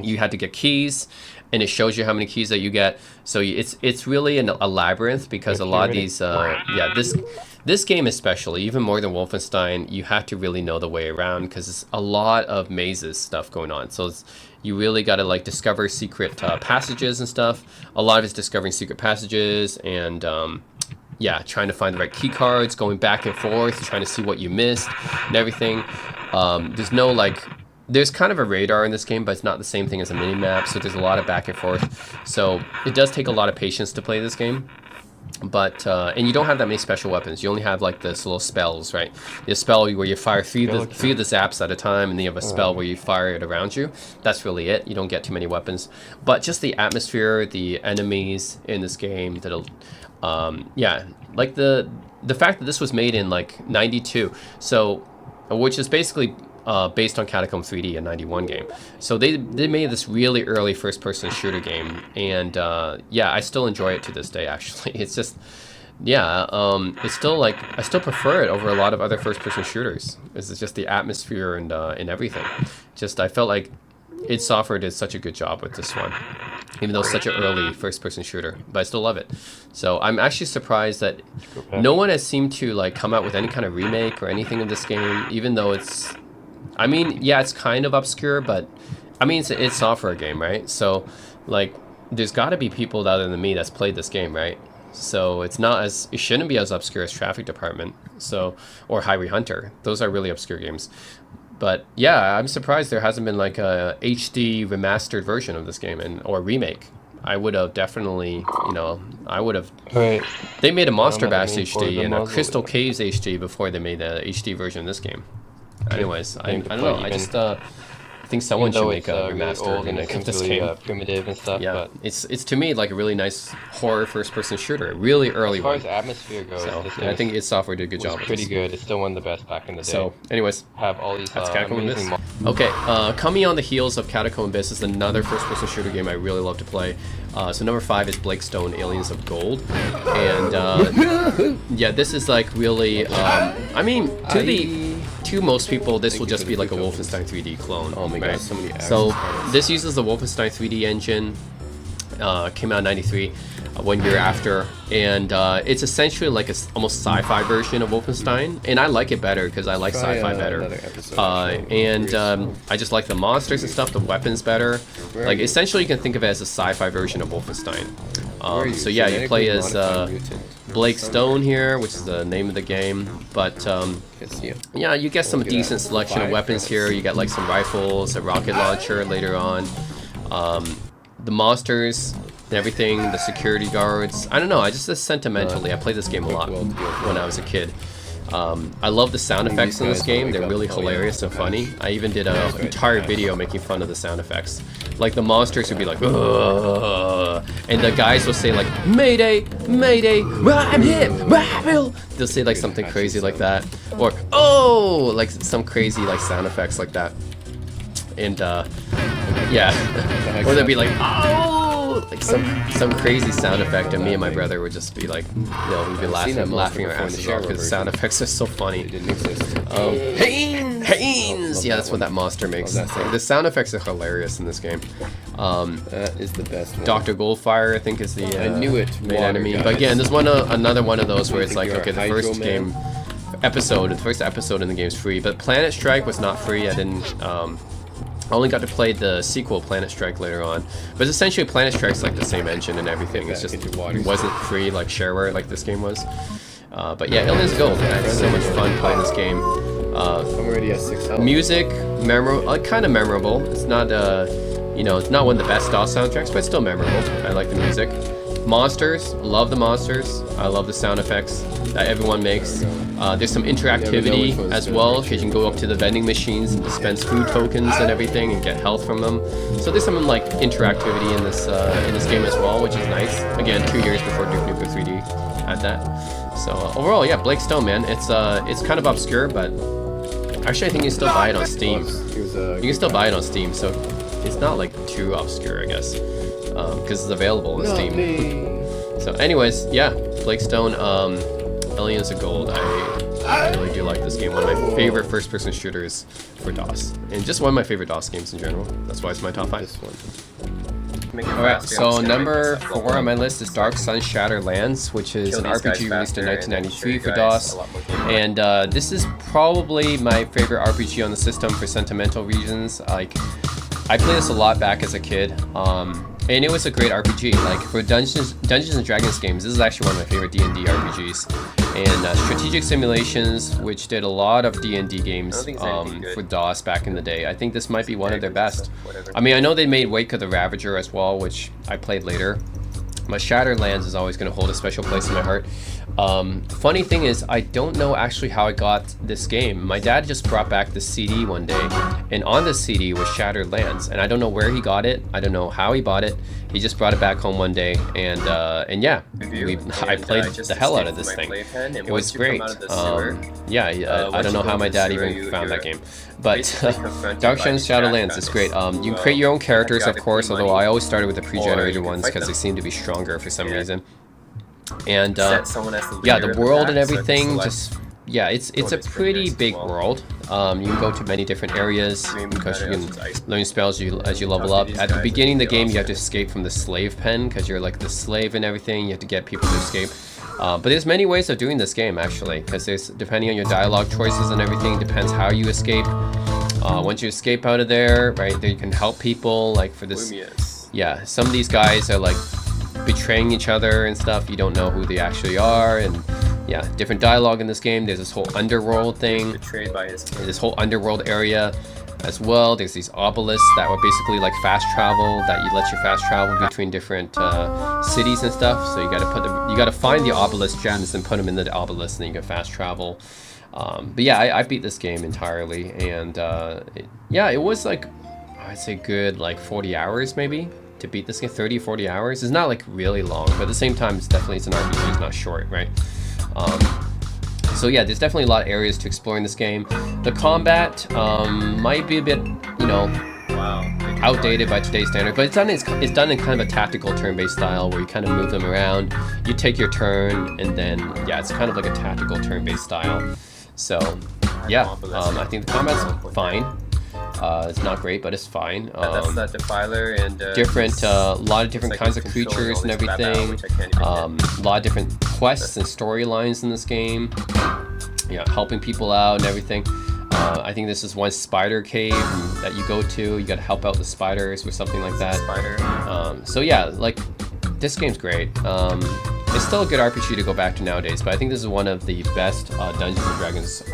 You had to get keys, and it shows you how many keys that you get. So it's really a labyrinth because a lot of these, this game especially, even more than Wolfenstein, you have to really know the way around because it's a lot of mazes stuff going on. So you really got to like discover secret passages and stuff. A lot of it's discovering secret passages and yeah, trying to find the right key cards, going back and forth, trying to see what you missed and everything. There's kind of a radar in this game, but it's not the same thing as a mini-map, so there's a lot of back and forth. So it does take a lot of patience to play this game. But and you don't have that many special weapons. You only have like this little spells, right? The spell where you fire three of the zaps at a time, and then you have a spell where you fire it around you. That's really it. You don't get too many weapons. But just the atmosphere, the enemies in this game, yeah, like the fact that this was made in like 92, so which is basically based on Catacomb 3D, a 91 game. So they made this really early first-person shooter game, and yeah, I still enjoy it to this day, actually. It's just, yeah, it's still like, I still prefer it over a lot of other first-person shooters. It's just the atmosphere and everything. Just, I felt like id Software did such a good job with this one, even though it's such an early first-person shooter, but I still love it. So I'm actually surprised that no one has seemed to like come out with any kind of remake or anything of this game, even though it's, I mean, yeah, it's kind of obscure, but I mean, it's software game, right? So, like, there's got to be people other than me that's played this game, right? So it shouldn't be as obscure as Traffic Department, or Highway Hunter. Those are really obscure games. But yeah, I'm surprised there hasn't been like a HD remastered version of this game or remake. I would have definitely, I would have. Right. They made a Monster Bash HD and a Crystal Caves HD before they made the HD version of this game. Anyways, I don't know. I just I think someone should make a remaster remake of this game. Primitive and stuff. Yeah, but it's to me like a really nice horror first-person shooter, really early one. As far as atmosphere goes, I think id Software did a good job. It's pretty good. It's still one of the best back in the day. So, anyways, have all these. That's Catacomb Abyss. Okay, coming on the heels of Catacomb Abyss is another first-person shooter game I really love to play. So number 5 is Blake Stone, Aliens of Gold, and yeah, this is like really. I mean, to most people, this will just be like a Wolfenstein 3D clone. Oh my god, so many actions. So this uses the Wolfenstein 3D engine. Came out in '93, 1 year after, and it's essentially like a almost sci-fi version of Wolfenstein, and I like it better because I like sci-fi better. I just like the monsters and stuff, the weapons better. Like essentially, you can think of it as a sci-fi version of Wolfenstein. So yeah, you play as Blake Stone here, which is the name of the game, but yeah, you get some decent selection of weapons here. You get like some rifles, a rocket launcher later on. The monsters and everything, the security guards. I don't know, I just sentimentally, I played this game a lot when I was a kid. I love the sound effects in this game. They're really hilarious and funny. I even did an entire video making fun of the sound effects. Like the monsters would be like, ugh, and the guys will say like, Mayday, Mayday, I'm hit, they'll say like something crazy like that, or oh, like some crazy like sound effects like that. And yeah, or they'd be like, oh, like some crazy sound effect, and me and my brother would just be like, we'd be laughing our asses off because the sound effects are so funny. Haynes, yeah, that's what that monster makes. The sound effects are hilarious in this game. That is the best one. Dr. Goldfire, I think, is the I knew it. main enemy. But again, there's another one of those where it's like, okay, the first episode in the game is free, but Planet Strike was not free. I didn't. I only got to play the sequel, Planet Strike, later on. But essentially, Planet Strike's like the same engine and everything. It's just it wasn't free like shareware like this game was. But yeah, Aliens Gold. I had so much fun playing this game. I'm already at 6 health. Music, kind of memorable. It's not, it's not one of the best DOS soundtracks, but it's still memorable. I like the music. Monsters, love the monsters. I love the sound effects that everyone makes. There's some interactivity as well, because you can go up to the vending machines and dispense food tokens and everything and get health from them. So there's some like interactivity in this game as well, which is nice. Again, 2 years before Duke Nukem 3D had that. So overall, yeah, Blake Stone, man, it's kind of obscure, but actually I think you can still buy it on Steam. You can still buy it on Steam, so it's not like too obscure, I guess. Because it's available on Steam. So anyways, yeah, Blake Stone, Aliens of Gold. I really do like this game. One of my favorite first-person shooters for DOS. And just one of my favorite DOS games in general. That's why it's my top 5. Alright, so number 4 on my list is Dark Sun Shattered Lands, which is an RPG released in 1993 for DOS. And this is probably my favorite RPG on the system for sentimental reasons. Like, I played this a lot back as a kid. And it was a great RPG. Like for Dungeons and Dragons games, this is actually one of my favorite D&D RPGs. And strategic simulations, which did a lot of D&D games for DOS back in the day. I think this might be one of their best. I mean, I know they made Wake of the Ravager as well, which I played later. But Shattered Lands is always going to hold a special place in my heart. Funny thing is, I don't know actually how I got this game. My dad just brought back the CD one day, and on the CD was Shattered Lands, and I don't know where he got it. I don't know how he bought it. He just brought it back home one day, and yeah, I played the hell out of this thing. It was great. Yeah, I don't know how my dad even found that game. But Dark Sun Shattered Lands is great. You can create your own characters, of course, although I always started with the pre-generated ones because they seem to be stronger for some reason. And yeah, the world and everything, just yeah, it's a pretty big world. You can go to many different areas because you can learn spells as you level up. At the beginning of the game, you have to escape from the slave pen because you're like the slave and everything. You have to get people to escape. But there's many ways of doing this game actually, because there's depending on your dialogue choices and everything, depends how you escape. Once you escape out of there, right, then you can help people. Like for this, yeah, some of these guys are like betraying each other and stuff. You don't know who they actually are, and yeah, different dialogue in this game. There's this whole underworld thing. Betrayed by this whole underworld area as well. There's these obelisks that were basically like fast travel, that you let you fast travel between different cities and stuff. So you gotta find the obelisk gems and put them in the obelisk, and then you can fast travel. But yeah, I beat this game entirely, and yeah, it was like, I'd say good like 40 hours maybe to beat this game. 30-40 hours. It's not like really long, but at the same time, it's an RPG. It's not short, right? So yeah, there's definitely a lot of areas to explore in this game. The combat might be a bit, you know, outdated by today's standard, but it's done in kind of a tactical turn-based style where you kind of move them around. You take your turn, and then yeah, it's kind of like a tactical turn-based style. So yeah, I think the combat's fine. It's not great, but it's fine. That's that defiler and different, a lot of different kinds of creatures and everything. A lot of different quests and storylines in this game. Yeah, helping people out and everything. I think this is one spider cave that you go to. You got to help out the spiders or something like that. So yeah, like this game's great. It's still a good RPG to go back to nowadays, but I think this is one of the best Dungeons & Dragons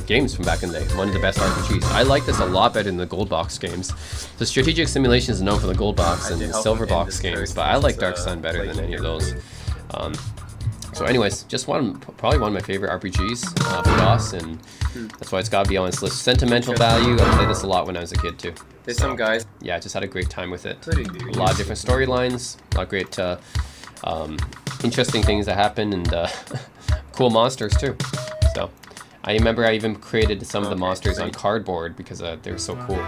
games from back in the day. One of the best RPGs. I like this a lot better than the Gold Box games. The Strategic Simulation is known for the Gold Box and the Silver Box games, but I like Dark Sun better than any of those. So anyways, just probably one of my favorite RPGs for DOS, and that's why it's got to be on this list. Sentimental value, I played this a lot when I was a kid too. There's some guys. Yeah, just had a great time with it. A lot of different storylines, a lot of great interesting things that happen, and cool monsters too. So I remember I even created some of the monsters on cardboard because they're so cool.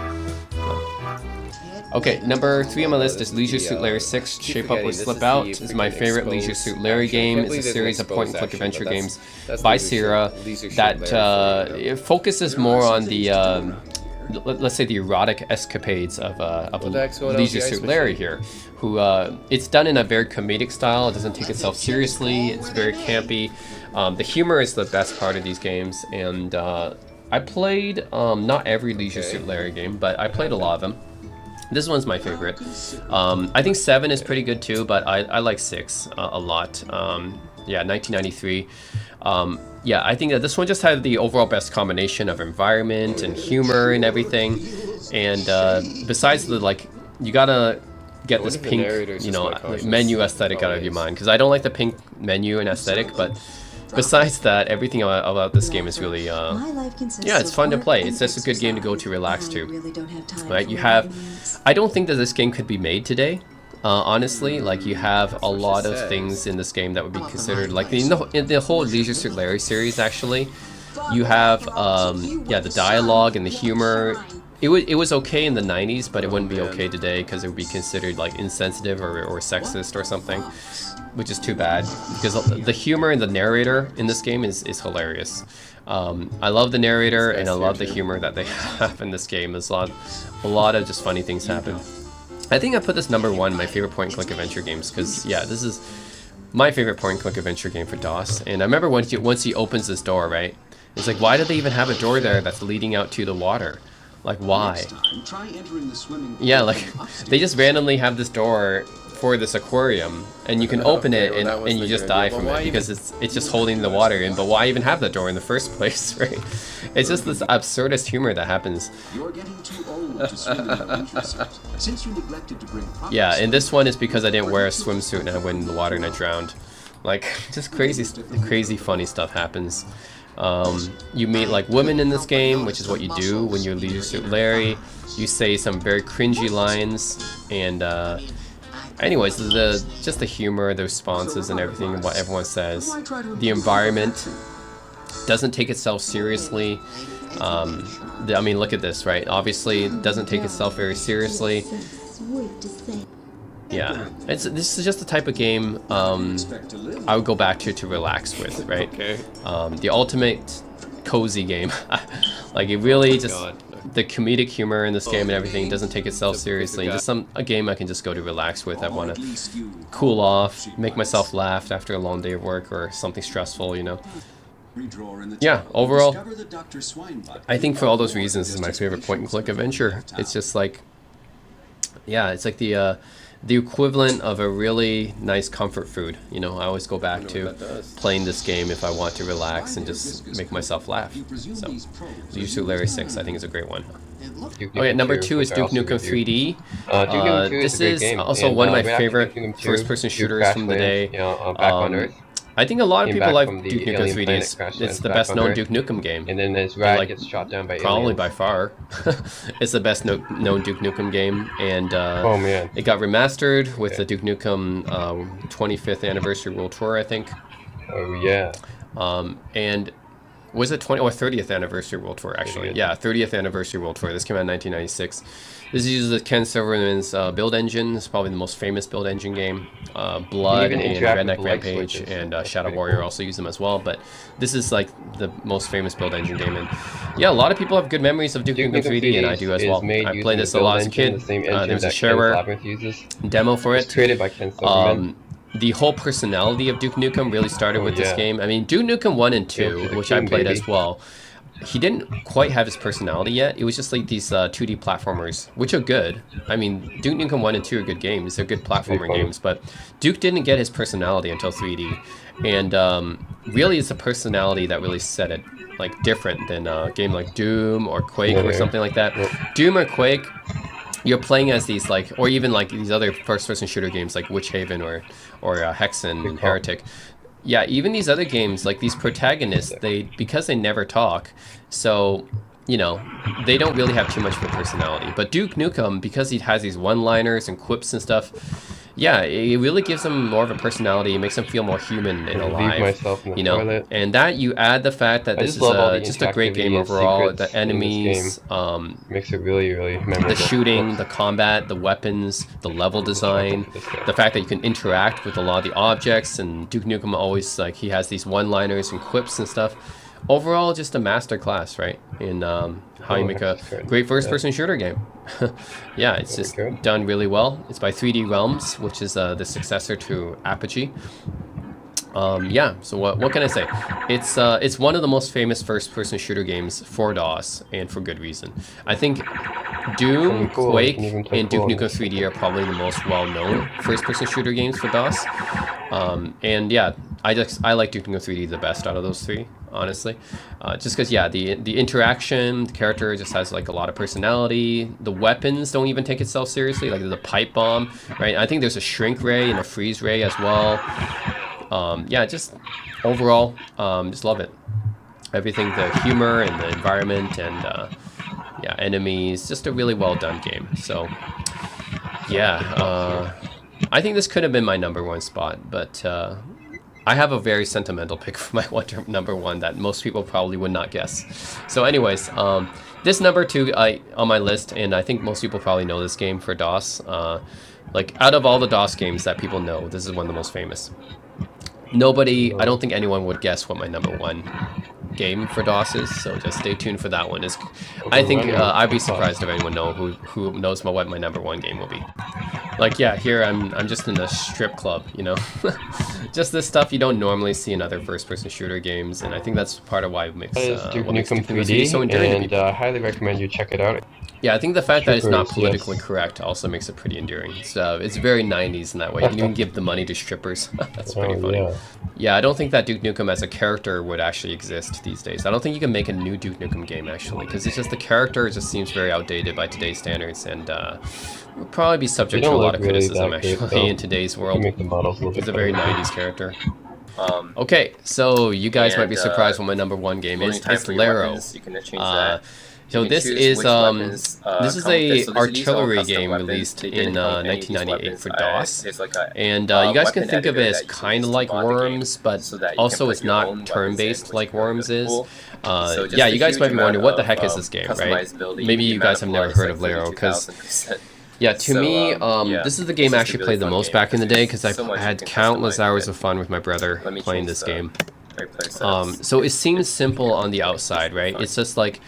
Okay, number 3 on my list is Leisure Suit Larry 6, Shape Up or Slip Out. Is my favorite Leisure Suit Larry game. It's a series of point-and-click adventure games by Sierra that it focuses more on the, let's say, the erotic escapades of Leisure Suit Larry here, who, it's done in a very comedic style. It doesn't take itself seriously. It's very campy. The humor is the best part of these games, and I played, not every Leisure Suit Larry game, but I played a lot of them. This one's my favorite. I think 7 is pretty good too, but I like 6 a lot. Yeah, 1993. Yeah, I think that this one just had the overall best combination of environment and humor and everything. And besides the, like, you gotta get this pink, you know, menu aesthetic out of your mind, because I don't like the pink menu and aesthetic, but besides that, everything about this game is really, yeah, it's fun to play. It's just a good game to go to relax to. Right? You have, I don't think that this game could be made today. Honestly, like, you have a lot of things in this game that would be considered, like, in the whole Leisure Suit Larry series, actually, you have, yeah, the dialogue and the humor. It was okay in the 90s, but it wouldn't be okay today because it would be considered like insensitive or sexist or something, which is too bad, because the humor and the narrator in this game is hilarious. I love the narrator and I love the humor that they have in this game. There's a lot of just funny things happen. I think I put this number 1 in my favorite point-and-click adventure games because, yeah, this is my favorite point-and-click adventure game for DOS. And I remember once he opens this door, right? It's like, why do they even have a door there that's leading out to the water? Like, why? Yeah, like, they just randomly have this door for this aquarium, and you can open it, and you just die from it, because it's just holding the water in, but why even have the door in the first place, right? It's just this absurdist humor that happens. Yeah, and this one is because I didn't wear a swimsuit and I went in the water and I drowned. Like, just crazy funny stuff happens. You meet like women in this game, which is what you do when you're Leisure Suit Larry. You say some very cringy lines, and anyways, just the humor, the responses and everything, and what everyone says. The environment doesn't take itself seriously. I mean, look at this, right? Obviously, it doesn't take itself very seriously. Yeah, this is just the type of game I would go back to relax with, right? Okay. The ultimate cozy game. Like, it really just, the comedic humor in this game and everything doesn't take itself seriously. Just a game I can just go to relax with. I want to cool off, make myself laugh after a long day of work or something stressful, you know. yeah, overall, I think for all those reasons, this is my favorite point-and-click adventure. It's just like, yeah, it's like the equivalent of a really nice comfort food. You know, I always go back to playing this game if I want to relax and just make myself laugh. So, Leisure Suit Larry 6, I think, is a great one. Okay, number 2 is Duke Nukem 3D. This is also one of my favorite first-person shooters from the day. I think a lot of people like Duke Nukem 3D. It's the best known Duke Nukem game. And then this Rad gets shot down by probably aliens. by far. It's the best known Duke Nukem game, and oh man, it got remastered with the Duke Nukem 25th anniversary World Tour, I think. Oh yeah. And was it 20 or 30th anniversary World Tour actually? Yeah, 30th anniversary World Tour. This came out in 1996. This uses the Ken Silverman's build engine. It's probably the most famous build engine game. Blood and Redneck Rampage and Shadow Warrior also use them as well. But this is like the most famous build engine game. And yeah, a lot of people have good memories of Duke Nukem 3D, and I do as well. I played this a lot as a kid. There's a shareware demo for it. Created by Ken Silverman. The whole personality of Duke Nukem really started with this game. I mean, Duke Nukem 1 and 2, which I played as well, he didn't quite have his personality yet. It was just like these 2D platformers, which are good. I mean, Duke Nukem 1 and 2 are good games. They're good platformer games, but Duke didn't get his personality until 3D. And really, it's the personality that really set it like different than a game like Doom or Quake or something like that. Doom or Quake, you're playing as these like, or even like these other first-person shooter games like Witch Haven or Hexen and Heretic. Yeah, even these other games, like these protagonists, because they never talk, so, you know, they don't really have too much of a personality. But Duke Nukem, because he has these one-liners and quips and stuff, yeah, it really gives him more of a personality. It makes him feel more human and alive, you know. Toilet. And that you add the fact that this is just a great game overall. The enemies, makes it really, really memorable. the shooting, the combat, the weapons, the level design, the fact that you can interact with a lot of the objects. And Duke Nukem always, like, he has these one-liners and quips and stuff. Overall, just a master class, right, in how you make a great first-person shooter game. Yeah, it's just done really well. It's by 3D Realms, which is the successor to Apogee. Yeah, so what can I say? It's one of the most famous first-person shooter games for DOS, and for good reason. I think Doom, Quake, and Duke Nukem 3D are probably the most well-known first-person shooter games for DOS. And yeah, I like Duke Nukem 3D the best out of those three, honestly. Just because, yeah, the interaction, the character just has like a lot of personality. The weapons don't even take itself seriously. Like there's a pipe bomb, right? I think there's a shrink ray and a freeze ray as well. Yeah, just overall, just love it. Everything, the humor and the environment and yeah, enemies, just a really well done game. So yeah, I think this could have been my #1 spot, but I have a very sentimental pick for my number one that most people probably would not guess. So anyways, this #2 on my list, and I think most people probably know this game for DOS. Like out of all the DOS games that people know, this is one of the most famous. I don't think anyone would guess what my #1 game for DOS is, so just stay tuned for that one. I think I'd be surprised if anyone who knows what my #1 game will be. Like, yeah, here I'm just in a strip club, you know? Just this stuff you don't normally see in other first-person shooter games, and I think that's part of why it makes Duke Nukem 3D, so endearing to people. I highly recommend you check it out. Yeah, I think the fact that it's not politically correct also makes it pretty endearing. It's very 90s in that way. You can even give the money to strippers. That's pretty funny. Yeah, I don't think that Duke Nukem as a character would actually exist these days. I don't think you can make a new Duke Nukem game, actually, because it's just the character just seems very outdated by today's standards, and would probably be subject to a lot of criticism, actually, in today's world. It's a very 90s character. Okay, so you guys might be surprised what my #1 game is. It's Laro. You can change that. So this is a artillery game released in 1998 for DOS, and you guys can think of it as kind of like Worms, but also it's not turn-based like Worms is. Yeah, you guys might be wondering, what the heck is this game, right? Maybe you guys have never heard of Laro, because yeah, to me, this is the game I actually played the most back in the day, because I had countless hours of fun with my brother playing this game. So it seems simple on the outside, right? It's just like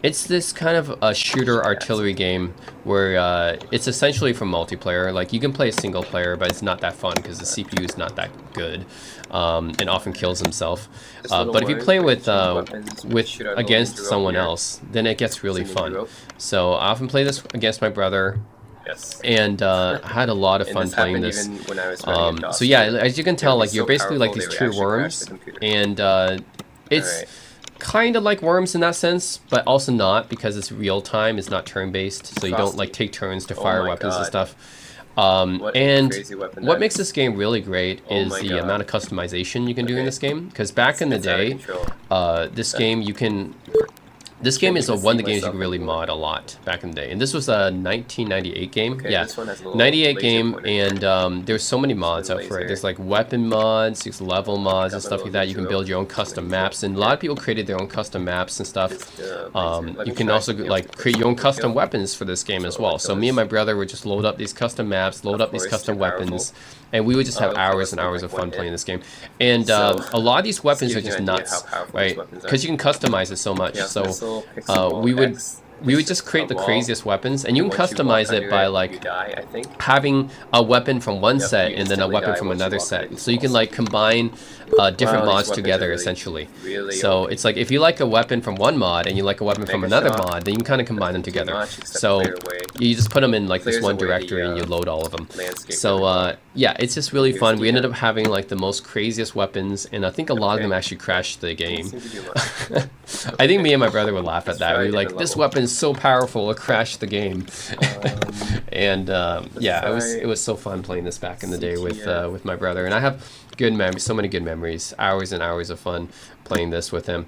It's this kind of a shooter artillery game where it's essentially for multiplayer. Like, you can play a single player, but it's not that fun because the CPU is not that good, and often kills himself. But if you play with against someone else, then it gets really fun. So I often play this against my brother. Yes. And I had a lot of fun playing this. So yeah, as you can tell, like, you're basically like these true worms, and it's kind of like Worms in that sense, but also not, because it's real time. It's not turn based, so you don't like take turns to fire weapons and stuff. And what makes this game really great is the amount of customization you can do in this game. Because back in the day, this game is one of the games you can really mod a lot back in the day. And this was a 1998 game. Yeah, 98 game, and there's so many mods out for it. There's like weapon mods, there's level mods and stuff like that. You can build your own custom maps, and a lot of people created their own custom maps and stuff. You can also like create your own custom weapons for this game as well. So me and my brother would just load up these custom maps, load up these custom weapons, and we would just have hours and hours of fun playing this game. And a lot of these weapons are just nuts, right? Because you can customize it so much. So we would just create the craziest weapons, and you can customize it by like having a weapon from one set and then a weapon from another set. So you can like combine different mods together essentially. So it's like if you like a weapon from one mod and you like a weapon from another mod, then you can kind of combine them together. So you just put them in like this one directory and you load all of them. So yeah, it's just really fun. We ended up having like the most craziest weapons, and I think a lot of them actually crashed the game. I think me and my brother would laugh at that. We were like, this weapon is so powerful, it crashed the game. And yeah, it was so fun playing this back in the day with my brother, and I have good memories, so many good memories, hours and hours of fun playing this with him.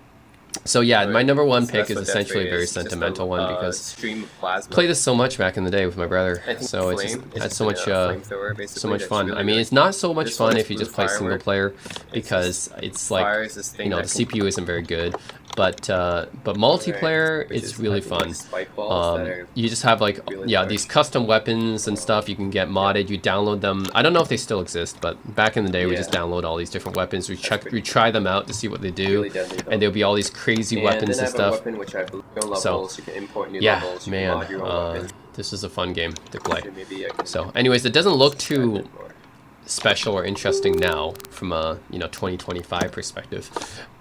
So yeah, my number one pick is essentially a very sentimental one, because I played this so much back in the day with my brother. So it's just had so much fun. I mean, it's not so much fun if you just play single player, because it's like, you know, the CPU isn't very good. But multiplayer, it's really fun. You just have like, yeah, these custom weapons and stuff you can get modded. You download them. I don't know if they still exist, but back in the day we just download all these different weapons. We try them out to see what they do, and there'll be all these crazy weapons and stuff. So yeah, man, this is a fun game to play. So anyways, it doesn't look too special or interesting now from a 2025 perspective,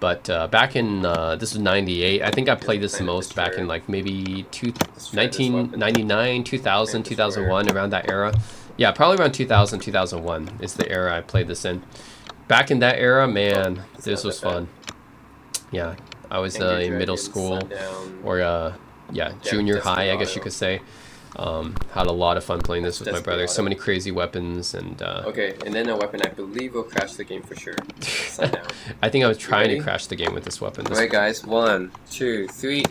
but back in this was 98. I think I played this the most back in like maybe 1999, 2000, 2001, around that era. Yeah, probably around 2000, 2001 is the era I played this in. Back in that era, man, this was fun. Yeah, I was in middle school, or yeah, junior high, I guess you could say. Had a lot of fun playing this with my brother. So many crazy weapons, and okay, and then a weapon I believe will crash the game for sure. I think I was trying to crash the game with this weapon. Alright guys, 1, 2, 3.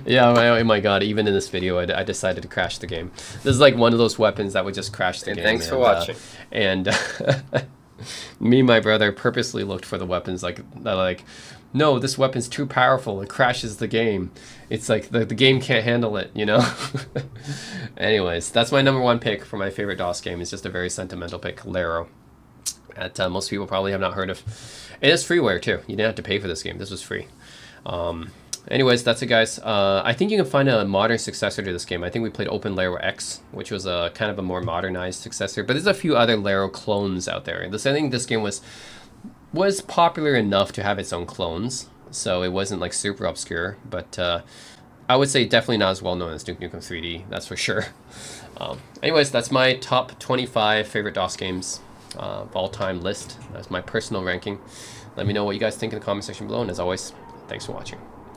Yeah, oh my god, even in this video I decided to crash the game. This is like one of those weapons that would just crash the game. Thanks for watching. And me and my brother purposely looked for the weapons like no, this weapon's too powerful, it crashes the game. It's like the game can't handle it, you know? Anyways, that's my number one pick for my favorite DOS game. It's just a very sentimental pick, Laro. That most people probably have not heard of. It is freeware too. You didn't have to pay for this game. This was free. Anyways, that's it, guys. I think you can find a modern successor to this game. I think we played Open Laro X, which was a kind of a more modernized successor. But there's a few other Laro clones out there. I think this game was popular enough to have its own clones, so it wasn't like super obscure, but I would say definitely not as well known as Duke Nukem 3D, that's for sure. Anyways, that's my top 25 favorite DOS games of all time list. That's my personal ranking. Let me know what you guys think in the comment section below, and as always, thanks for watching.